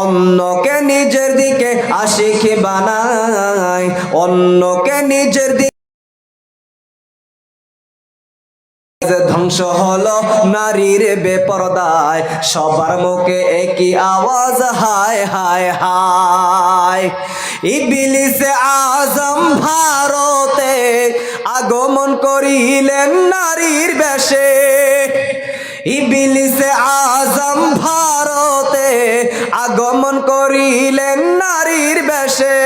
অন্যকে নিজের দিকে আশিকি বানায়, অন্যকে নিজের দিকে। ধ্বংস হলো নারীর বেপরদায়, সবার মুখে একই আওয়াজ হায় হায় হায়। ইবলিসে আজম ভারতে আগমন করিলেন নারীর বেশে, ইবলিসে আজম ভারতে আগমন করিলেন নারীর বেশে।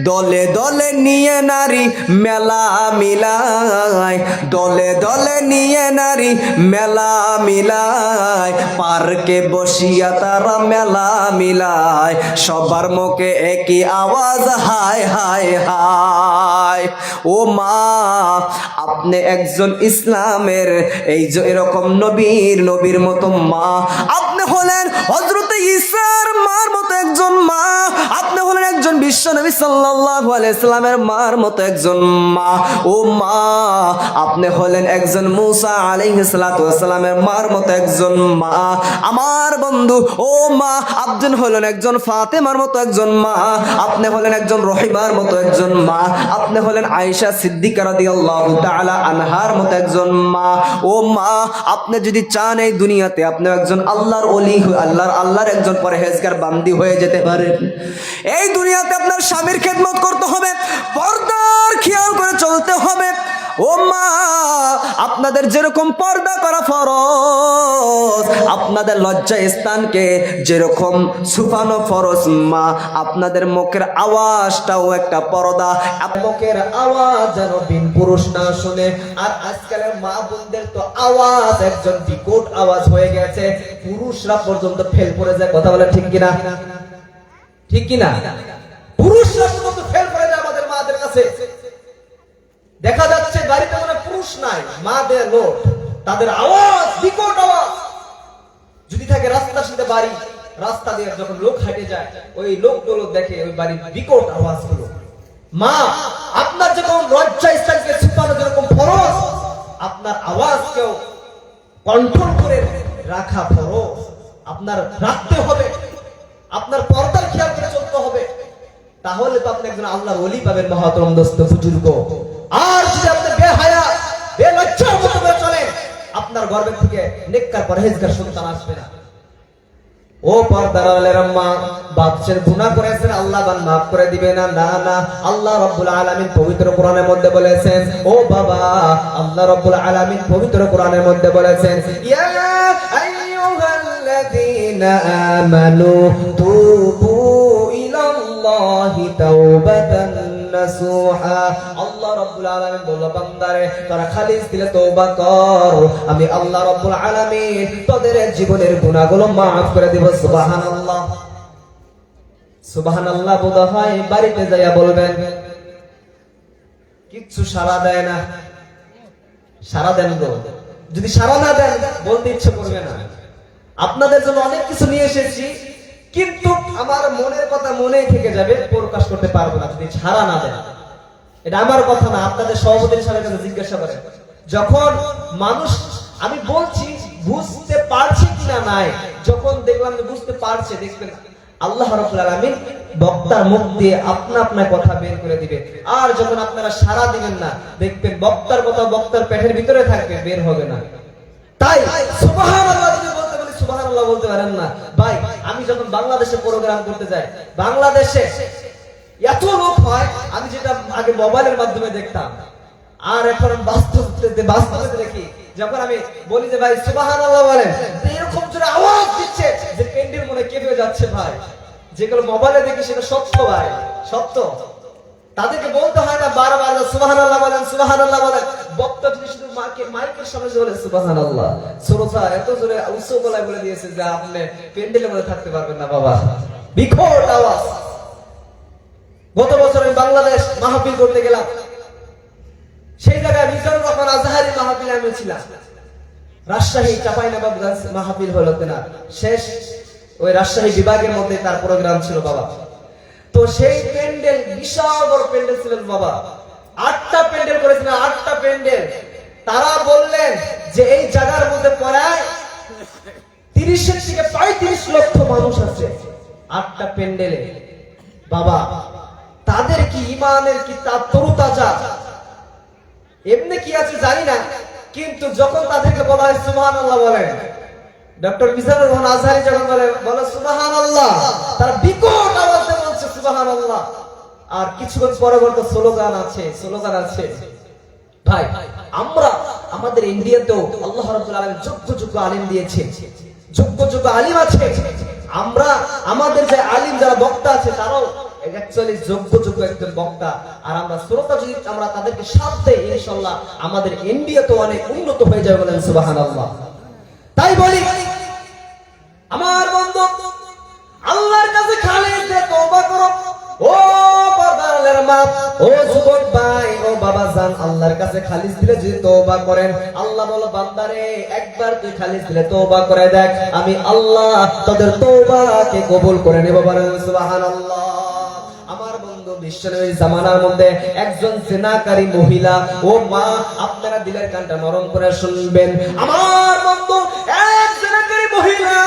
দলে দলে নিয়ে নারী মেলা মিলায়, দলে দলে নিয়ে নারী মেলা মিলায়। পার্কে বসিয়া তারা মেলা মিলায়, সবার মুখে একই আওয়াজ হায় হায় হায়। ও মা, আপনি একজন ইসলামের এই যে এরকম নবীর মতো মা, আপনি হলেন হযরতে ঈসার মার মতো একজন মা, আপনি হলেন একজন বিশ্ব নবী সাল্লাল্লাহু আলাইহি সাল্লামের মার মতো একজন মা। ও মা, আপনি হলেন একজন মুসা আলাইহিস সালাতু ওয়াস সালামের মার মতো একজন মা। আমার বন্ধু ও মা, আপনি হলেন একজন ফাতেমার মতো একজন মা, আপনি হলেন একজন রহিমার মতো একজন মা, আপনি হলেন আয়েশা সিদ্দিকা রাদিয়াল্লাহু তাআলা আনহার মতো একজন মা। ও মা, আপনি যদি চান এই দুনিয়াতে আপনি একজন আল্লাহর ওলি, আল্লাহর একজন পরহেজগার বান্দি হয়ে যেতে পারেন, এই দুনিয়াতে আপনার স্বামীর খেদমত করতে হবে, পর্দার খেয়াল করে চলতে হবে। ও মা, আপনাদের যেরকম পর্দা করা ফরজ, আপনাদের লজ্জা স্থানকে যেরকম ছুপানো ফরজ, মা আপনাদের মুখের আওয়াজটাও একটা পর্দা। মুখের আওয়াজ যেন বিন পুরুষ না শুনে। আর আজকালের মা বোনদের তো আওয়াজ একজন বিকট আওয়াজ হয়ে গেছে, পুরুষরা পর্যন্ত ফেল পড়ে যায়। কথা বলে ঠিক কিনা? ঠিক কিনা? পুরুষরা পর্যন্ত ফেল পড়ে যায় আমাদের মাদের কাছে। দেখা যাচ্ছে বাড়িতে কোনো পুরুষ নাই, মাদের লোক, তাদের আওয়াজ বিকট আওয়াজ। যদি থাকে রাস্তার সাথে বাড়ি, রাস্তা দিয়ে যখন লোক হেঁটে যায়, ওই লোকগুলো দেখে ওই বাড়ির বিকট আওয়াজ গুলো। মা, আপনার যখন লজ্জা স্থানকে ছুপানো যেরকম ফরজ, আপনার আওয়াজকেও কন্ট্রোল করে রাখা ফরজ। আপনার রাখতে হবে, আপনার পর্দার খেয়াল করে চলতে হবে। তাহলে তো আপনি একজন আল্লাহর ওলি পাবেন, মহাতরম দোস্ত বুজুর্গ। আর যদি আপনি বেহায়া বেলজ্জার মতো করে চলেন, আপনার গর্ভের থেকে নেককার পরহেজগার সন্তান আসবে না। ও পর্দার আলের আম্মা, বাপসের গুনাহ করেছেন, আল্লাহ বান মাফ করে দিবে না? না না, আল্লাহ রাব্বুল আলামিন পবিত্র কোরআনের মধ্যে বলেছেন, ও বাবা, আল্লাহ রাব্বুল আলামিন পবিত্র কোরআনের মধ্যে বলেছেন, ইয়া আইয়ুহাল্লাযীনা আমানু তুবু ইলাল্লাহি তাওবাতান নাসুহা। আল্লাহ রাব্বুল আলামিন বলল, বান্দারে তোরা খালিস দিলে তওবা কর, আমি আল্লাহ রাব্বুল আলামিন তোদের জীবনের গুনাহগুলো maaf করে দেব। সুবহানাল্লাহ, সুবহানাল্লাহ। বোধহয় বাড়িতে যাইয়া বলবেন, কিচ্ছু সাড়া দেয় না। সাড়া দেন গো, যদি সাড়া না দেন বলতে ইচ্ছে করবে না। আপনাদের জন্য অনেক কিছু নিয়ে এসেছি, কিন্তু আমার মনের কথা মনেই থেকে যাবে, প্রকাশ করতে পারবো না যদি ছাড়া না দেন। এটা আমার কথা না, আপনাদের সভাপতি সাহেবের কাছে জিজ্ঞাসা করেন। যখন মানুষ, আমি বলছি বুঝতে পারছি কিনা নাই, যখন দেখলাম যে বুঝতে পারছে, দেখবেন আল্লাহ রাব্বুল আলামিন বক্তার মুখ দিয়ে আপনা আপনার কথা বের করে দিবে। আর যখন আপনারা সাড়া দিবেন না, দেখবেন বক্তার কথা বক্তার পেটের ভিতরে থাকবে, বের হবে না। তাই সুবহানাল্লাহ যদি বলতে বলি, সুবহানাল্লাহ বলতে পারেন না। ভাই, আমি যখন বাংলাদেশে প্রোগ্রাম করতে যাই, বাংলাদেশে এত লোক হয়, আমি যেটা আগে মোবাইলের মাধ্যমে দেখতাম, আর এখন বাস্তবে দেখি যখন আমি বলি যে ভাই সুবহানাল্লাহ বলেন, এরকম জোরে আওয়াজ দিচ্ছে যে প্যান্ডেল মনে কেঁপে যাচ্ছে ভাই। যেগুলো মোবাইলে দেখি সেটা সত্য ভাই, সত্য। তাদেরকে বলতে হয় না বারবার সুবহানাল্লাহ বলেন, সুবহানাল্লাহ বলেন। বক্তা যদি শুধু মাইকের সামনে বলে সুবহানাল্লাহ, শ্রোতা এত জোরে উচ্চ গলায় বলে দিয়েছে যে আপনি প্যান্ডেলে মধ্যে থাকতে পারবেন না বাবা, বিকট আওয়াজ। গত বছর আমি বাংলাদেশ মাহফিল করতে গেলাম, সেই জায়গায় মিজানুর রহমান আজহারি মাহফিলে আমি ছিলাম। রাজশাহী চাঁপাইনবাবগঞ্জ মাহফিল হলো না, শেষ ওই রাজশাহী বিভাগের মধ্যে তার প্রোগ্রাম ছিল বাবা। তো সেই প্যান্ডেল বিশাল বড় প্যান্ডেল ছিল বাবা, 8টা প্যান্ডেল করেছিলেন, 8টা প্যান্ডেল। তারা বললেন যে এই জায়গার মধ্যে প্রায় 30 থেকে 35 লক্ষ মানুষ আছে 8টা প্যান্ডেলে বাবা। তাদের কি ইমানের কি তরুতাজা এমনি কি আছে জানি না, কিন্তু যখন তাদেরকে বলা হয় সুবহানাল্লাহ বলেন, ডক্টর মিজানুর রহমান আজহারি যখন বলে সুবহানাল্লাহ, তারা বিকট আওয়াজে বলছে সুবহানাল্লাহ। আর কিছুক্ষণ পরে বলতো স্লোগান আছে ভাই। আমরা আমাদের ইন্ডিয়াতেও আল্লাহ রাব্বুল আলামিন যোগ্য আলিম দিয়েছে, যোগ্য আলিম আছে। আমরা আমাদের যে আলিম যারা বক্তা আছে তারাও অ্যাকচুয়ালি যোগ্য একজন বক্তা। আর আমরা শ্রোতা যদি আমরা তাদেরকে সাথ দেই, ইনশাআল্লাহ আমাদের ইন্ডিয়া তো অনেক উন্নত হয়ে যাবে বলেন সুবহানাল্লাহ। তাই বলি আমার বন্ধু, আল্লাহর কাছে খালিস দিয়ে তওবা করো। ও পর্দার মা, ও যুবক ভাই, ও বাবা জান, আল্লাহর কাছে খালিস দিলে যদি তওবা করেন, আল্লাহ বলে বান্দারে একবার তুই খালিস দিলে তওবা করে দেখ, আমি আল্লাহ তোদের তওবাকে কবুল করে নেব বলেন সুবহানাল্লাহ। আমার বন্ধু, বিশ্বনবীর জামানার মধ্যে একজন জিনাকারী মহিলা, ও মা আপনারা দিলের কানটা নরম করে শুনবেন। আমার বন্ধু, এক জিনাকারী মহিলা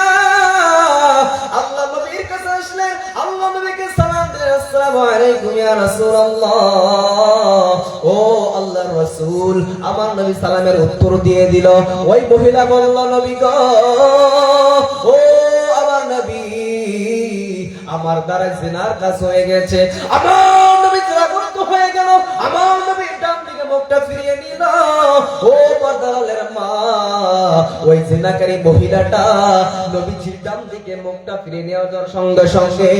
আল্লাহ নবীর কাছে আসলেন, আল্লাহ নবীকে সালাম দিলেন, আসসালামু আলাইকুম ইয়া রাসূলুল্লাহ। ও আল্লাহর রাসূল, আমার নবী সালামের উত্তর দিয়ে দিল। ওই মহিলা বলল, নবী গো, ও আমার নবী, আমার দ্বারা জিনার কাজ হয়ে গেছে। আমার নবী রাগান্বিত হয়ে গেল, আমার নবী ডান দিকে মুখটা ফিরিয়ে নিল। ও পর্দার মা, ওই জিনাকারী মহিলাটা নবীজির ডান দিকে মুখটা ফিরিয়ে নেওয়ার সঙ্গে সঙ্গে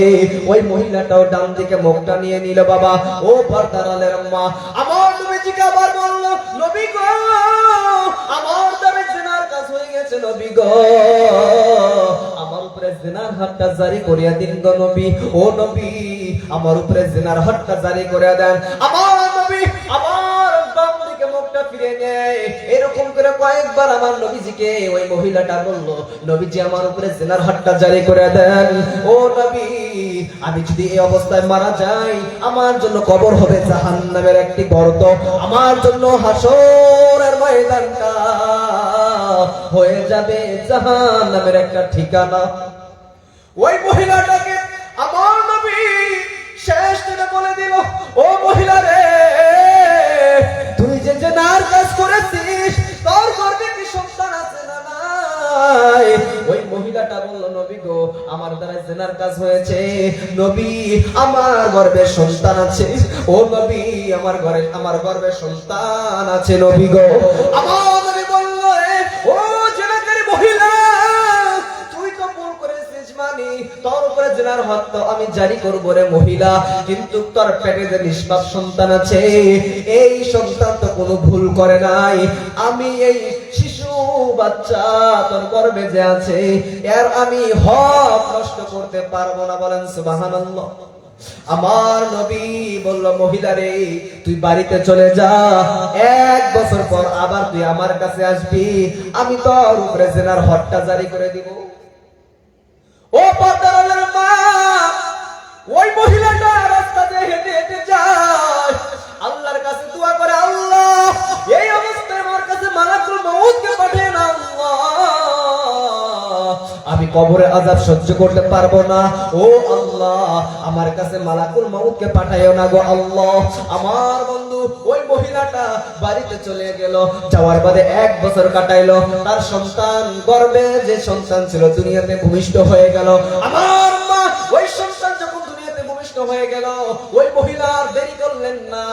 ওই মহিলাটাও ডান দিকে মুখটা নিয়ে নিল বাবা। ও পর্দার মা, আমার নবীজিকে আবার বলল, নবী গো, আমার দ্বারা জিনার কাজ হয়ে গেছে, নবী গো, আমার উপরে জিনার হাতটা জারি করিয়া দিন গো নবী। ও নবী, আমার উপরে জিনার হাতটা জারি করে দেন। আমার নবী আমার বাম দিকে মুখটা ফিরে নেয়। এরকম করে কয়েকবার আমার নবীজিকে ওই মহিলাটা বলল, নবীজি আমার উপরে জিনার হাতটা জারি করে দেন। ও নবী, আমি যদি এই অবস্থায় মারা যাই, আমার জন্য কবর হবে জাহান্নামের একটি গর্ত, আমার জন্য হাসরের ময়দানটা হয়ে যাবে জাহান্নামের একটা ঠিকানা। ওই মহিলাটাকে আমার নবী শেষ দিনে বলে দিল, ও মহিলা রে, তুই যে জিনার কাজ করেছিস, তোর গর্ভে কি সন্তান আছে না নাই? ওই মহিলাটা বলল, নবী গো, আমার দ্বারা জিনার কাজ হয়েছে, নবী আমার গর্ভে সন্তান আছে। ও নবী, আমার গর্ভে সন্তান আছে, নবী গো। আমার নবী বলল, ও জিনাকারী মহিলা, তুই তো ভুল করেছিস, মানি তোর উপরে জিনার হদ তো আমি জারি করব রে মহিলা, কিন্তু তোর পেটে যে নিষ্পাপ সন্তান আছে, এই সন্তান তো কোনো ভুল করে নাই। আমি এই শিশু বাচ্চা তোর গর্ভে যে আছে, এর আমি হক নষ্ট করতে পারবো না বলেন সুবহানাল্লাহ। আমার নবী বলল, মহিলা রে, তুই বাড়িতে চলে যা, 1 বছর পর আবার তুই আমার কাছে আসবি, আমি তোর উপরে জিনার হদটা জারি করে দিব। ও পর্দার মা, ওই মহিলাটা রাস্তা দিয়ে হেঁটে হেঁটে যায়, আল্লাহর কাছে দোয়া করে, আল্লাহ এই অবস্থায় আমার কাছে মালাকুল মউতকে পাঠিয়ে না, আল্লাহ আমি কবরে আযাব সহ্য করতে পারবো না, ও আল্লাহ আমার কাছে মালাকুল মউতকে পাঠাইও না গো আল্লাহ। আমার বন্ধু, ওই মহিলাটা বাড়িতে চলে গেল, যাওয়ার বাদে 1 বছর কাটাইলো, তার সন্তান গর্ভে যে সন্তান ছিল দুনিয়াতে ভূমিষ্ঠ হয়ে গেল। আমার মা ওই সন্তান যখন দুনিয়াতে ভূমিষ্ঠ ভূমিষ্ঠ হয়ে গেল। ওই মহিলা আর দেরি করলেন না,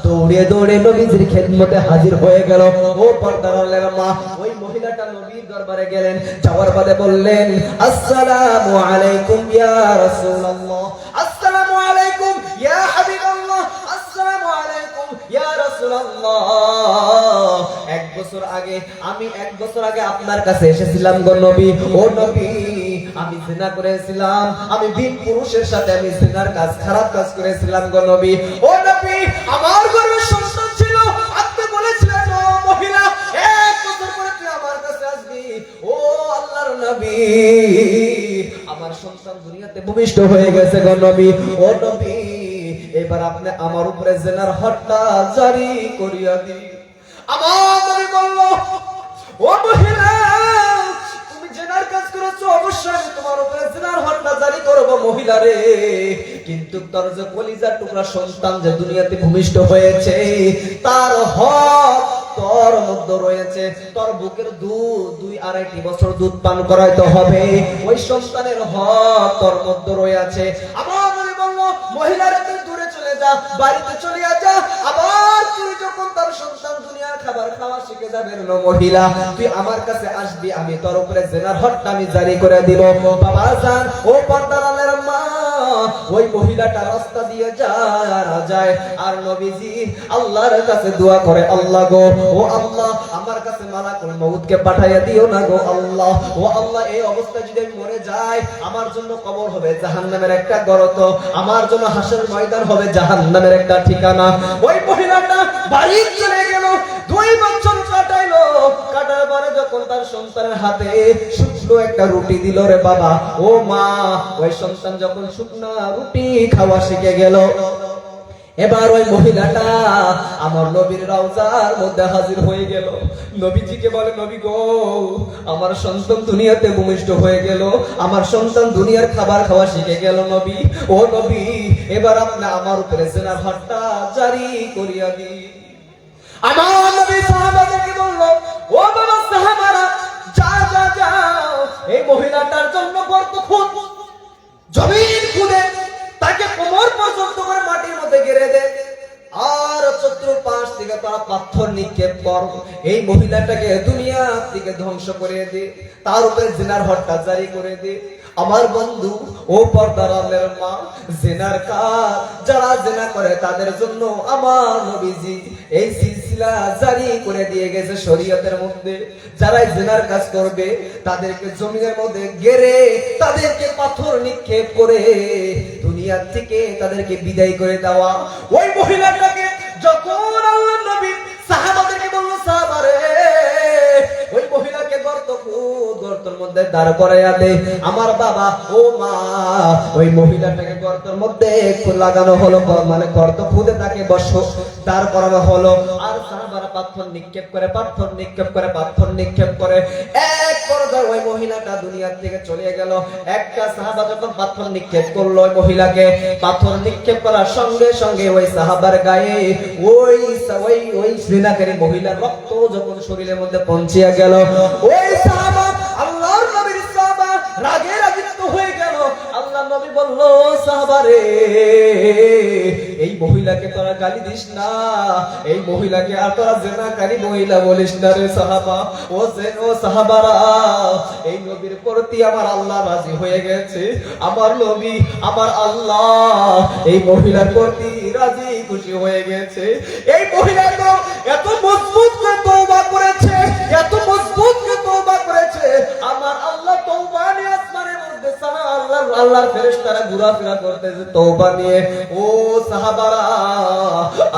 দৌড়ে দৌড়ে নবীজির খেদমতে হাজির হয়ে গেল। ও পর্দার আলের মা, ওই মহিলাটা নবীর দরবারে গেলেন, যাওয়ার বাদে বললেন, আসসালামু আলাইকুম ইয়া রাসূলুল্লাহ, আসসালামু আলাইকুম ইয়া হাবিবাল্লাহ, আসসালামু আলাইকুম ইয়া রাসূলুল্লাহ। এক বছর আগে আপনার কাছে এসেছিলাম গো নবী। ও নবী, আমি জিনা করেছিলাম, আমি বিন পুরুষের সাথে আমি জিনার কাজ, খারাপ কাজ করেছিলাম গো নবী। ও নবী, আমার গর্ভে সন্তান ছিল, আপনি বলেছিলেন ও মহিলা 1 বছর পরে তুই আমার কাছে আসবি। ও আল্লাহর নবী, আমার সন্তান দুনিয়াতে ভূমিষ্ঠ হয়ে গেছে গো নবী। ও নবী, এবার আপনি আমার উপরে জিনার হদটা জারি করিয়া দিন। আমার নবী বলল, ও মহিলা, তুমি জিনার কাজ করেছো, অবশ্যই আমি তোমার উপরে জিনার হদটা জারি করব মহিলা রে। কিন্তু তোর যে কলিজার টুকরা সন্তান যে দুনিয়াতে ভূমিষ্ঠ হয়েছে, তার হক তোর মধ্যে রয়েছে। তোর বুকের দুধ 2-2.5 বছর দুধ পান করাইতে হবে, ওই সন্তানের হক তোর মধ্যে রয়েছে। আমার নবী বলল, মহিলারা তুই দূরে চলে যা, বাড়িতে চলে যা। আবার তুই যখন তার সন্তান দুনিয়ার খাবার খাওয়া শিখে যাবে মহিলা, তুই আমার কাছে আসবি, আমি তোর উপরে জিনার হদটা আমি জারি করে দিব। বাবা জান, ও পর্দার আলের মা, ওই মহিলাটা রাস্তা দিয়ে যায় আর নবীজি আল্লাহর কাছে দোয়া করে, আল্লাহ গো, ও আল্লাহ, আমার কাছে মালাকুল মউতকে পাঠাইয়া দিও না গো আল্লাহ। ও আল্লাহ, এই অবস্থায় যদি আমি মরে যাই, আমার জন্য কবর হবে জাহান্নামের একটা গর্ত, আমার জন্য হাসরের ময়দান হবে জাহান্নামের একটা ঠিকানা। ওই মহিলাটা বাড়ি চলে গেল, 2 বছর কাটাইলো। কাটার পরে যখন তার সন্তানের হাতে শুকনো একটা রুটি দিল রে বাবা, ও মা, ওই সন্তান যখন শুকনা রুটি খাওয়া শিখে গেল, এবার ওই মহিলাটা আমার নবীর রওজার মধ্যে হাজির হয়ে গেল। নবীজিকে বলে, নবী গো, আমার সন্তান দুনিয়াতে ভূমিষ্ঠ হয়ে গেল, আমার সন্তান দুনিয়ার খাবার খাওয়া শিখে গেল নবী। ও নবী, এবার আপনি আমার উপরে জিনার হদটা জারি করিয়া দিন। আমার নবী সাহাবাদেরকে বলল, ও বাবা সাহাবারা, যাও, এই মহিলাটার জন্য গর্ত খুদ, জমিন খুদে তাকে কোমর পর্যন্ত করে মাটির মধ্যে গেড়ে দে, আর চতুর্পাশ থেকে তারা পাথর নিক্ষেপ কর, এই মহিলাটাকে দুনিয়া থেকে ধ্বংস করে দে, তার উপরে জিনার হদটা জারি করে দে। আমার বন্ধু, ও পর্দার আলের মা, জিনার কাজ যারা জিনা করে তাদের জন্য আমার নবীজি এই সিলসিলা জারি করে দিয়ে গেছে শরীয়তের মধ্যে। যারা জিনার কাজ করবে তাদেরকে জমিনের মধ্যে গেড়ে, তাদেরকে পাথর নিক্ষেপ করে দুনিয়া থেকে তাদেরকে বিদায় করে দেওয়া। ওই মহিলাটাকে যখন আল্লাহর নবী সাহাবাদেরকে বলল, সাহাবারে, ওই মহিলাকে গর্তের মধ্যে দাঁড় করাইয়া দে। আমার বাবা, ও মা, ওই মহিলাটাকে গর্তের মধ্যে লাগানো হলো, মানে গর্ত খুদে তাকে দাঁড় করানো হলো। আর সাহাবারা পাথর নিক্ষেপ করে এক পর্যায়ে ওই মহিলাটা দুনিয়া থেকে চলে গেল। একটা সাহাবা যখন পাথর নিক্ষেপ করলো ওই মহিলাকে, পাথর নিক্ষেপ করার সঙ্গে সঙ্গে ওই সাহাবার গায়ে ওই জিনাকারী মহিলার রক্ত যখন শরীরের মধ্যে পৌঁছিয়া গেল, ওই সাহাবা, আল্লাহর নবীর সাহাবা রাগে রাগিত হয়ে গেল। আল্লাহ নবী বলল, সাহাবারে, এই মহিলাকে তোরা গালি দিস না, এই মহিলাকে আর তোরা জিনাকারী মহিলা বলিস না রে সাহাবা। ও সাহাবারা, এই নবীর প্রতি আমার আল্লাহ রাজি হয়ে গেছে, আমার নবী, আমার আল্লাহ এই মহিলার প্রতি রাজি খুশি হয়ে গেছে। এই মহিলা তো এত মজবুত করে তওবা করেছে, আমার আল্লাহ তওবা নিয়ে আসমানের মধ্যে আল্লাহর ফেরেশতারা ঘোরাফেরা করতেছে তওবা নিয়ে। ও সাহাবারা,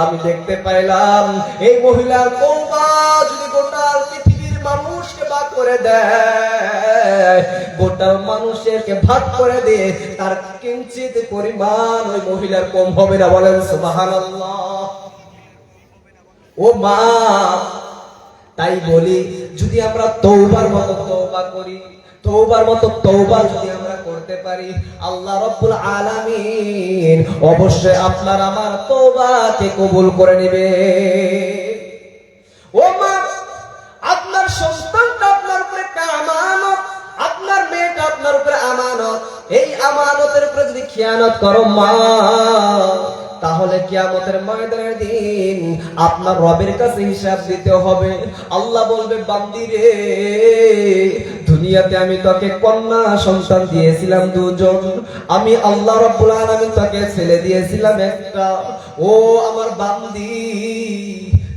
আমি দেখতে পাইলাম এই মহিলার তওবা যদি গোটা পৃথিবীর মানুষকে ভাগ করে দেয়, গোটা মানুষকে ভাগ করে দিয়ে তার কিঞ্চিত পরিমাণ ওই মহিলার কম হবে না। বলেন সুবহানাল্লাহ। ও মা, তাই বলি, যদি আমরা তওবার মতো তওবা করি, তওবার মতো তওবা যদি আমরা করতে পারি, আল্লাহ রাব্বুল আলামিন অবশ্যই আপনার আমার তওবাকে কবুল করে নেবে। ও মা, আপনার সন্তানটা আপনার উপরে একটা আমানত, আপনার মেয়েটা আপনার উপরে আমানত, এই আমানতের উপরে যদি খেয়ানত করো মা, তাহলে কিয়ামতের ময়দানের দিন আপনার রবের কাছে হিসাব দিতে হবে। আল্লাহ বলবে বান্দি রে, দুনিয়াতে আমি তোকে কন্যা সন্তান দিয়েছিলাম দুজন, আমি আল্লাহ রাব্বুল আলামিন তোকে ছেলে দিয়েছিলাম একটা। ও আমার বান্দি,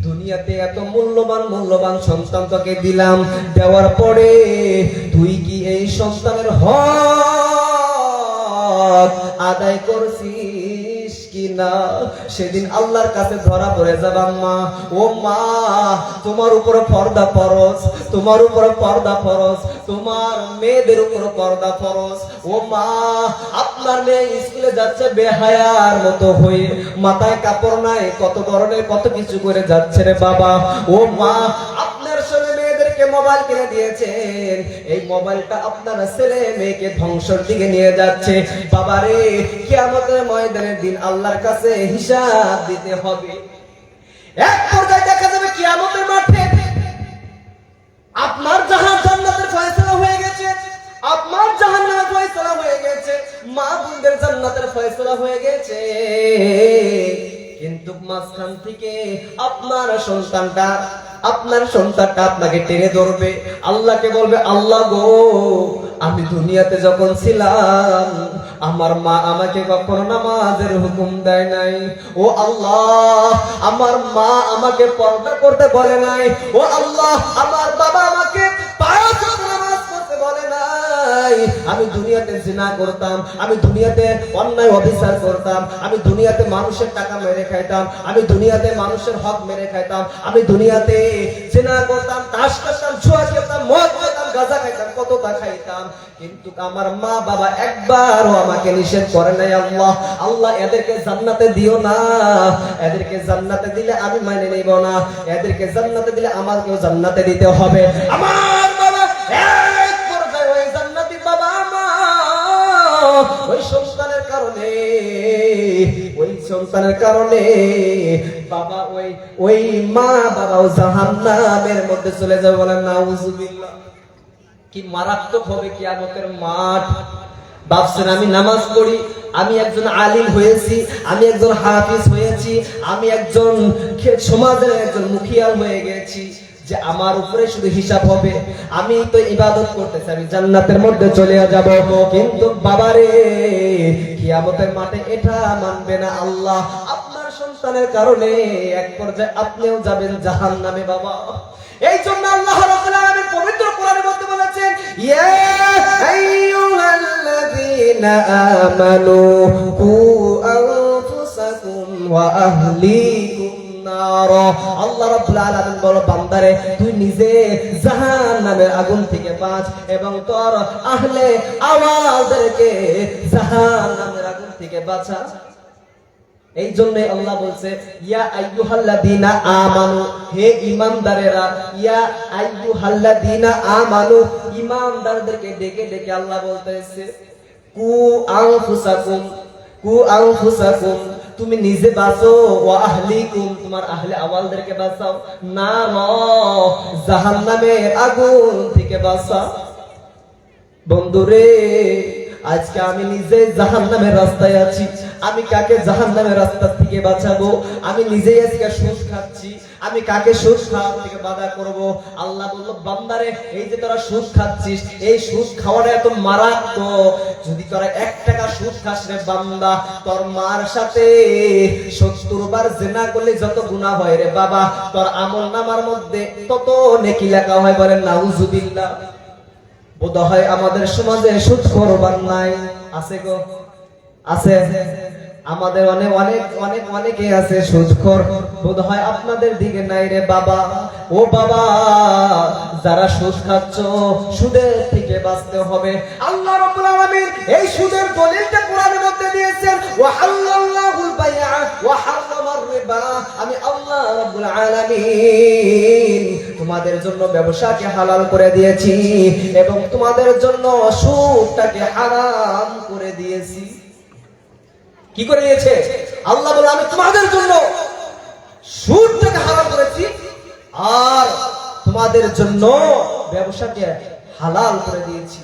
দুনিয়াতে এত মূল্যবান সন্তান তোকে দিলাম, দেওয়ার পরে তুই কি এই সন্তানের হক আদায় করছিস কিনা? সেদিন আল্লাহর কাছে ধরা পড়ে যাবা মা। ও মা, তোমার উপর পর্দা ফরজ, তোমার উপর পর্দা ফরজ, তোমার মেয়েদের উপর পর্দা ফরজ। ও মা, আপনার মেয়ে স্কুলে যাচ্ছে বেহায়ার মতো হয়ে, মাথায় কাপড় নাই, কত ধরনের কত কিছু করে যাচ্ছে রে বাবা। ও মা, আপনার সঙ্গে মেয়েদেরকে মোবাইল কিনে দিয়েছেন, এই মোবাইলটা আপনার ছেলে মেয়েকে ধ্বংসের দিকে নিয়ে যাচ্ছে। বাবারে, কিয়ামতের ময়দানের দিন আল্লাহর কাছে হিসাব দিতে হবে। এক পর্যায়ে দেখা যাবে কিয়ামতের মাঠে আপনার জান্নাতের ফয়সালা হয়ে গেছে, আপনার জাহান্নামের ফয়সালা হয়ে গেছে, মা বোনদের জান্নাতের ফয়সালা হয়ে গেছে, কিন্তু মাঝখান থেকে আপনার সন্তানটা আপনাকে টেনে ধরবে, আল্লাহকে বলবে, আল্লাহ গো, আমি দুনিয়াতে যখন ছিলাম আমার মা আমাকে কখনো নামাজের হুকুম দেয় নাই। ও আল্লাহ, আমার মা আমাকে পর্দা করতে বলে নাই। ও আল্লাহ, আমার বাবা আমাকে পাঁচ ওয়াক্ত নামাজ পড়তে বলে নাই। আমি দুনিয়াতে জিনা করতাম, আমি দুনিয়াতে অন্যায় অবিচার করতাম, আমি দুনিয়াতে মানুষের টাকা মেরে খাইতাম, আমি দুনিয়াতে মানুষের হক মেরে খাইতাম, আমি দুনিয়াতে জিনা করতাম, তাস খেলতাম, জুয়া খেলতাম, মদ খেতাম, গাঁজা খাইতাম, কতটা খাইতাম, কিন্তু আমার মা বাবা একবারও আমাকে নিষেধ করে নাই। আল্লাহ, আল্লাহ এদেরকে জান্নাতে দিও না, এদেরকে জান্নাতে দিলে আমি মানে নেব না, এদেরকে জান্নাতে দিলে আমাকেও জান্নাতে দিতে হবে। আমার বাবা এক পর্যায়ে ওই জান্নাতি বাবা আমার ওই সন্তানের কারণে বাবা ওই মা বাবাও জাহান্নামের মধ্যে চলে যাবে। বলেন নাউজুবিল্লাহ। কি মারাত্মক হবে কিয়ামতের মাঠ। ভাবছেন আমি নামাজ পড়ি, আমি একজন আলিম হয়েছি, আমি একজন হাফিজ হয়েছি, আমি একজন সমাজের একজন মুখিয়াল হয়ে গেছি, যে আমার উপরে শুধু হিসাব হবে, আমি তো ইবাদত করতেছি, আমি জান্নাতের মধ্যে চলে যাব। কিন্তু বাবারে, কিয়ামতের মাঠে এটা মানবে না আল্লাহ। আপনার সন্তানের কারণে এক পর্যায়ে আপনিও যাবেন জাহান্নামে বাবা। এই জন্য আল্লাহ রাব্বুল আলামিন পবিত্র কোরআনের মধ্যে বলেছেন, ইয়া আইয়ুহাল্লাযীনা আমানু কু আনফুসাকুম ওয়া আহলিকুম নার। আল্লাহ রাব্বুল আলামিন বলে, বান্দারে তুই নিজে জাহান্নামের আগুন থেকে বাঁচ এবং তোর আহলে আওয়ালদেরকে জাহান্নামের আগুন থেকে বাঁচা। এই জন্য আল্লাহ বলছে, ইয়া আইয়ুহাল্লাযীনা আমানু, হে ঈমানদারেরা, ইয়া আইয়ুহাল্লাযীনা আমানু, ঈমানদারদেরকে ডেকে ডেকে আল্লাহ বলতেছে, কু আনফুসাকুম, তুমি নিজে বাঁচো, ওয়া আহলিকুম, তোমার আহলে আওয়ালদেরকে বাঁচাও, না জাহান্নামের আগুন থেকে বাঁচাও। বন্ধুরে, আজকে আমি নিজে জাহান্নামের রাস্তায় আছি, আমি কাকে জাহান্নামের রাস্তা থেকে বাঁচাবো? আমি নিজেই আজকে সুদ খাচ্ছি, আমি কাকে সুদ খাওয়া থেকে বাধা করব? আল্লাহ বলল, বান্দারে, এই যে তোরা সুদ খাচ্ছিস, এই সুদ খাওয়াটা এত মারাত্মক, যদি তোরা 1 টাকা সুদ খাস রে বান্দা, তোর মার সাথে 70 বার জিনা করলে যত গুনাহ হয় রে বাবা, তোর আমলনামার মধ্যে তত নেকি লেখা হয়। বলেন নাউজুবিল্লাহ। বোধহয় আমাদের সমাজে সুদখোর নাই, আছে গো, আছে আমাদের অনেকে আছে সুদখোর, বোধহয় আপনাদের দিকে নাই রে বাবা। ও বাবা, যারা সুদ খাচ্ছ, সুদের থেকে বাঁচতে হবে। আল্লাহ রাব্বুল আলামিন এই সুদের দলিলটা কোরআনের মধ্যে দিয়েছেন, ওয়া হাল্লাল্লাহুল বাইআ ওয়া হারামার রিবা। আমি আল্লাহ রাব্বুল আলামিন তোমাদের জন্য ব্যবসাকে হালাল করে দিয়েছি এবং তোমাদের জন্য সুদটাকে হারাম করে দিয়েছি। কি করে দিয়েছে? আল্লাহ বলে, আমি তোমাদের জন্য সুদটাকে হারাম করেছি আর তোমাদের জন্য ব্যবসাকে হালাল করে দিয়েছি।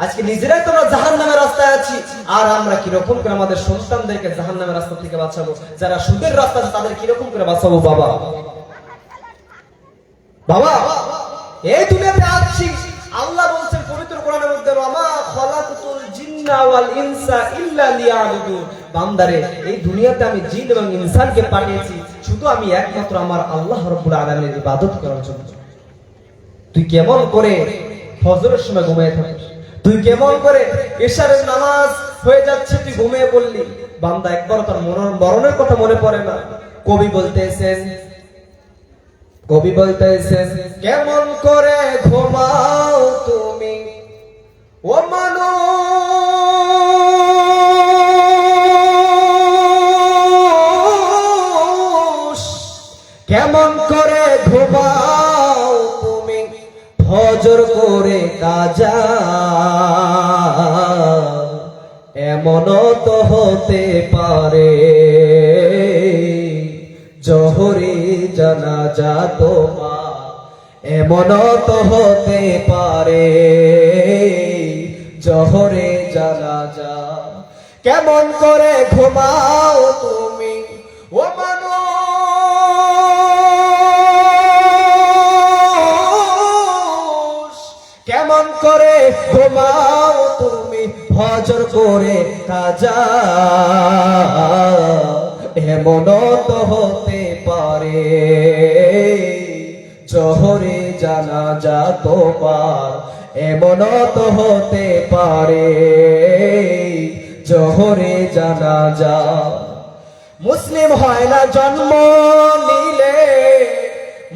আজকে নিজেরাই তোমরা জাহান্নামের রাস্তায় আছি, আর আমরা কিরকম করে আমাদের সন্তানদেরকে জাহান্নামের রাস্তা থেকে বাঁচাবো? যারা সুদের রাস্তা আছে তাদের কিরকম করে বাঁচাবো? বাবা বাবা এই দুনিয়াতে আছি, আল্লাহ বলছেন পবিত্র কোরআনের মধ্যে, ওয়ামা খালাকতুল জিন্না ওয়াল ইনসা ইল্লা লিয়াবুদুন। বান্দারে, এই দুনিয়াতে আমি জিন এবং ইনসানকে পাঠিয়েছি শুধু আমি একমাত্র আমার আল্লাহ রাব্বুল আলামিনের ইবাদত করার জন্য। তুই কেমন করে ফজরের সময় ঘুমিয়ে থাকিস? তুই কেমন করে ইশারের নামাজ হয়ে যাচ্ছে তুই ঘুমিয়ে পড়লি? বান্দা একবার তার মরণের কথা মনে পড়ে না? কবি বলতেছেন কেমন করে ঘুমাও তুমি ও মানুষ, কেমন করে ঘুমাও তুমি ফজর করে কাজা, এমনও তো হতে পারে জোহরে জানাজা তোমার, এমনও তো হতে পারে জোহরে জানাজা। কেমন করে ঘুমাও তুমি ও মানুষ, কেমন করে ঘুমাও তুমি ফজর করে কাজা, এমনও তো হতে পারে জোহরে জানাজা তোমার, এমনও তো হতে পারে জোহরে জানাজা। মুসলিম হয় না জন্ম নিলে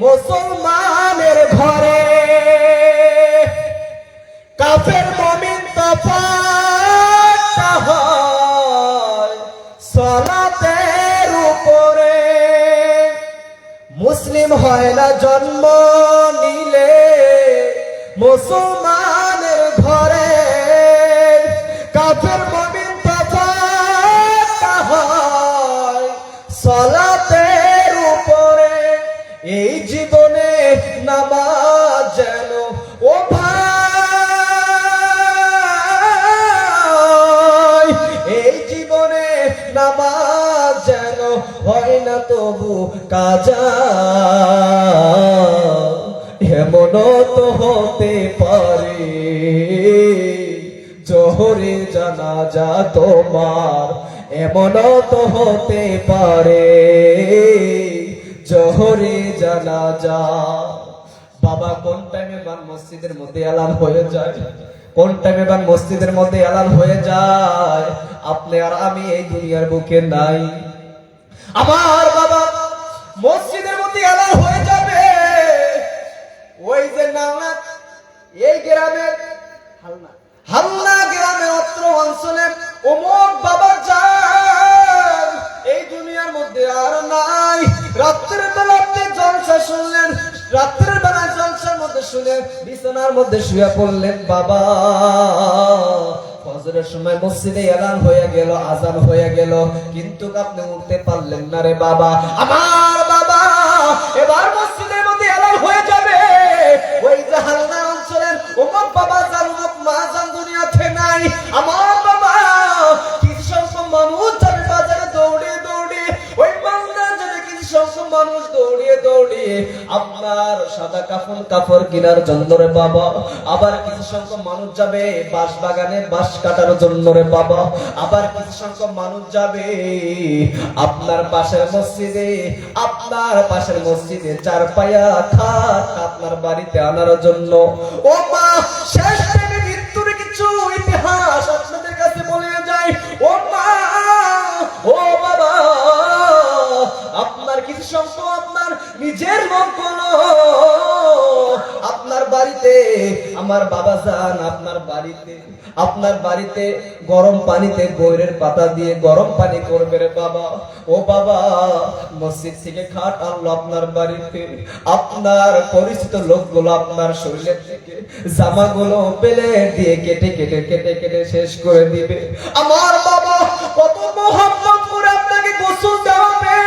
মুসলমানের ঘরে, কাফের মুমিন তফাৎ হয় সালাতের উপরে। মুসলিম হয় না জন্ম নিলে মুসলমানের ঘরে, কাফের মুমিন তফাৎ হয় সালাতের উপরে। এই জীবনে নামাজ যেন ও ভাই, এই জীবনে নামাজ যেন হয় না তবু কাজা, এমনও তো হতে পারে জোহরে জানাজা তোমার, এমনও তো হতে পারে জোহরে জানাজা। বাবা কোন টাইমে বান মসজিদের মধ্যে এলান হয়ে যায়, কোন টাইমে বান মসজিদের মধ্যে এলান হয়ে যায়, আপনি আর আমি এই দুনিয়ার বুকে নাই। আমার বাবা মসজিদের মধ্যে এলান হয়ে যাবে, ওই যে নানা এই গ্রামের হালনা গ্রামের অত্র অঞ্চলের অমুক বাবা যান এই দুনিয়ার মধ্যে আর নাই। রাত্রের বেলাতে জলসা শুনলেন, রাত্রের বেলা জলসার মধ্যে শুনে বিছানার মধ্যে শুয়ে পড়লেন বাবা। ফজরের সময় মসজিদে এলান হয়ে গেল, আজান হয়ে গেল, কিন্তু আপনি উঠতে পারলেন না রে বাবা। আমার বাবা এবার মসজিদের মধ্যে এলান হয়ে যাবে, ওই যে হালনা অঞ্চলের অমুক বাবা যান অমুক মা যান দুনিয়াতে নাই। আমার বাবা কিছু সংখ্যক মানুষ যাবে বাজারে দৌড়ে দৌড়ে, ওই বাজারে যাবে কিছু সংখ্যক মানুষ দৌড়িয়ে দৌড়িয়ে আপনার সাদা কাপড় কেনার জন্য রে বাবা। আবার কিছু সংখ্যক মানুষ যাবে বাঁশ বাগানে বাঁশ কাটার জন্য রে বাবা। আবার কিছু সংখ্যক মানুষ যাবে আপনার পাশের মসজিদে চার পায়া খাট আপনার বাড়িতে আনার জন্য। ও মা, শেষ টাইমে মৃত্যুর কিছু ইতিহাস আপনাদের কাছে বলে যায়। ও মা, ও বাবা, আপনার কিছু সংখ্যক আপনার নিজের লোক বলো, আপনার বাড়িতে আমার বাবা যান আপনার বাড়িতে গরম পানিতে গৈরের পাতা দিয়ে গরম পানি করবে রে বাবা। ও বাবা, মসজিদ থেকে খাট আনলো আপনার বাড়িতে, আপনার পরিচিত লোকগুলো আপনার শরীরের থেকে জামাগুলো বেলে দিয়ে কেটে কেটে কেটে কেটে শেষ করে দিবে। আমার বাবা কত মোহাম্মত করে আপনাকে গোসল দেওয়াবে,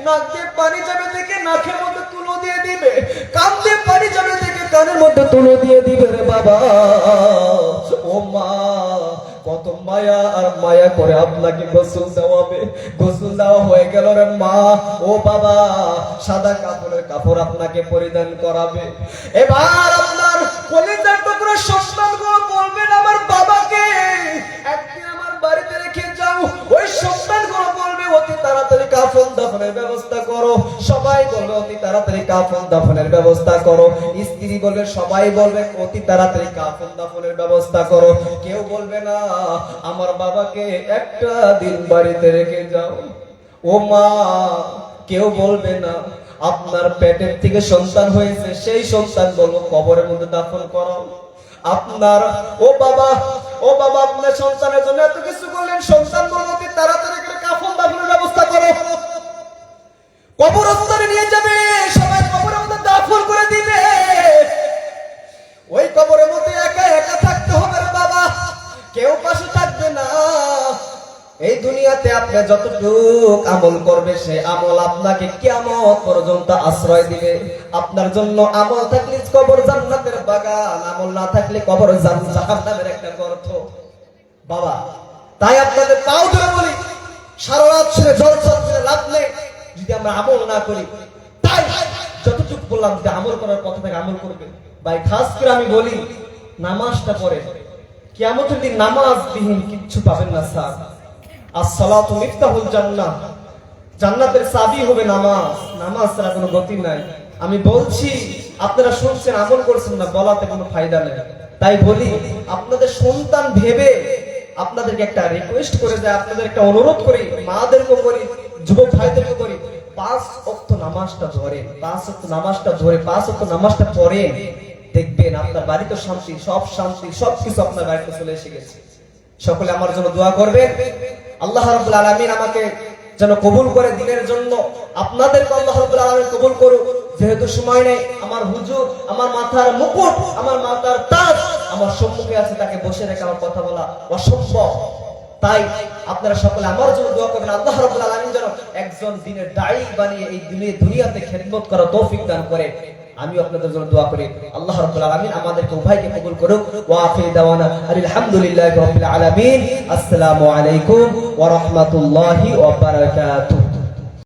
নাক দিয়ে পানি যাবে থেকে নাকের মধ্যে তুলো দিয়ে দিবে, কান দিয়ে পানি যাবে থেকে কানের মধ্যে তুলো দিয়ে দিবে রে বাবা। মায়া আর মায়া করে আপনাকে গোসল দেওয়াবে। গোসল দেওয়া হয়ে গেল রে মা, ও বাবা সাদা কাপড় আপনাকে পরিধান করাবে। এবার আপনার কলিজার টুকরো সন্তানগুলো বলবেন আমার বাবাকে একদিন আমার বাড়িতে রেখে যাও। ওই সন্তানগুলো বলবে অতি তাড়াতাড়ি কাফন দাফনের ব্যবস্থা করো। সবাই বলবে অতি তাড়াতাড়ি কাফন দাফনের ব্যবস্থা করো। স্ত্রী বলবে, সবাই বলবে অতি তাড়াতাড়ি কাফন দাফনের ব্যবস্থা করো। কেউ বলবে না আমার বাবাকে একটা দিন বাড়িতে রেখে যাও। ও মা, কেউ বলবে না আপনার পেটের থেকে সন্তান হয়েছে, সেই সন্তান বলবো কবরের মধ্যে দাফন করো। আপনার ও বাবা আপনার সন্তানের জন্য এত কিছু করলেন, সন্তান বলবো অতি তাড়াতাড়ি করে কাফন দাফনের ব্যবস্থা করো। কবরস্থানে নিয়ে যাবে, সবাই কবরের মধ্যে দাফন করে দিবে। ওই কবরের মধ্যে একা একা থাকতে হবে রে বাবা, কেউ পাশে থাকবে না। এই দুনিয়াতে আপনি যতটুকু আমল করবে সেই আমল আপনাকে কিয়ামত পর্যন্ত আশ্রয় দিবে। আপনার জন্য আমল থাকলে কবর জান্নাতের বাগান, আমল না থাকলে কবর জাহান্নামের একটা গর্ত। বাবা, তাই আপনাদের পাও ধরে বলি, সারা রাত ছেড়ে জলসা ছেড়ে লাভ নেই যদি আমরা আমল না করি। তাই যতটুকু বললাম যে আমল করার কথা থেকে আমল করবে। ভাই খাস করে আমি বলি, নামাজটা পড়ে, কিয়ামতের দিন নামাজ বিহীন কিচ্ছু পাবেন না স্যার। আসসালাতু মিফতাহুল জান্নাহ, জান্নাতের চাবি হবে নামাজ। নামাজ ছাড়া কোনো গতি নাই। আমি বলছি, আপনারা শুনছেন, আমল করছেন না, বলাতে কোনো ফায়দা নেই। তাই বলি, আপনাদের সন্তান ভেবে আপনাদেরকে একটা রিকোয়েস্ট করে যায়, আপনাদের একটা অনুরোধ করি, মাদেরকে করি, যুবক ভাইদেরকে করি, 5 ওয়াক্ত নামাজটা ধরে, 5 ওয়াক্ত নামাজটা ধরে, 5 ওয়াক্ত নামাজটা পড়েন, দেখবেন আপনার বাড়িতে শান্তি, সবকিছু আপনার বাড়িতে চলে এসে গেছে। সকলে আমার জন্য দোয়া করবেন, আল্লাহ রাব্বুল আলামিন আমাকে যেন কবুল করে দিনের জন্য, আপনাদেরকে আল্লাহ রাব্বুল আলামিন কবুল করুক। যেহেতু সময় নেই, আমার হুজুর, আমার মাথার মুকুট, আমার মাথার তাজ আমার সম্মুখে আছে, তাকে বসে রেখে আমার কথা বলা অসম্ভব। তাই আপনারা সকলে আমার জন্য দোয়া করবেন, আল্লাহ রাব্বুল আলামিন যেন একজন দিনের দায়ী বানিয়ে এই দুনিয়াতে খেদমত করার তৌফিক দান করে। আমি আপনাদের জন্য দোয়া করি, আল্লাহ রাব্বুল আলামিন আমাদেরকে উভয়কে কবুল করুক। ওয়া আখিরু দাওয়ানা আলহামদুলিল্লাহি রাব্বিল আলামিন। আসসালামু আলাইকুম ওয়া রাহমাতুল্লাহি ওয়া বারাকাতুহু।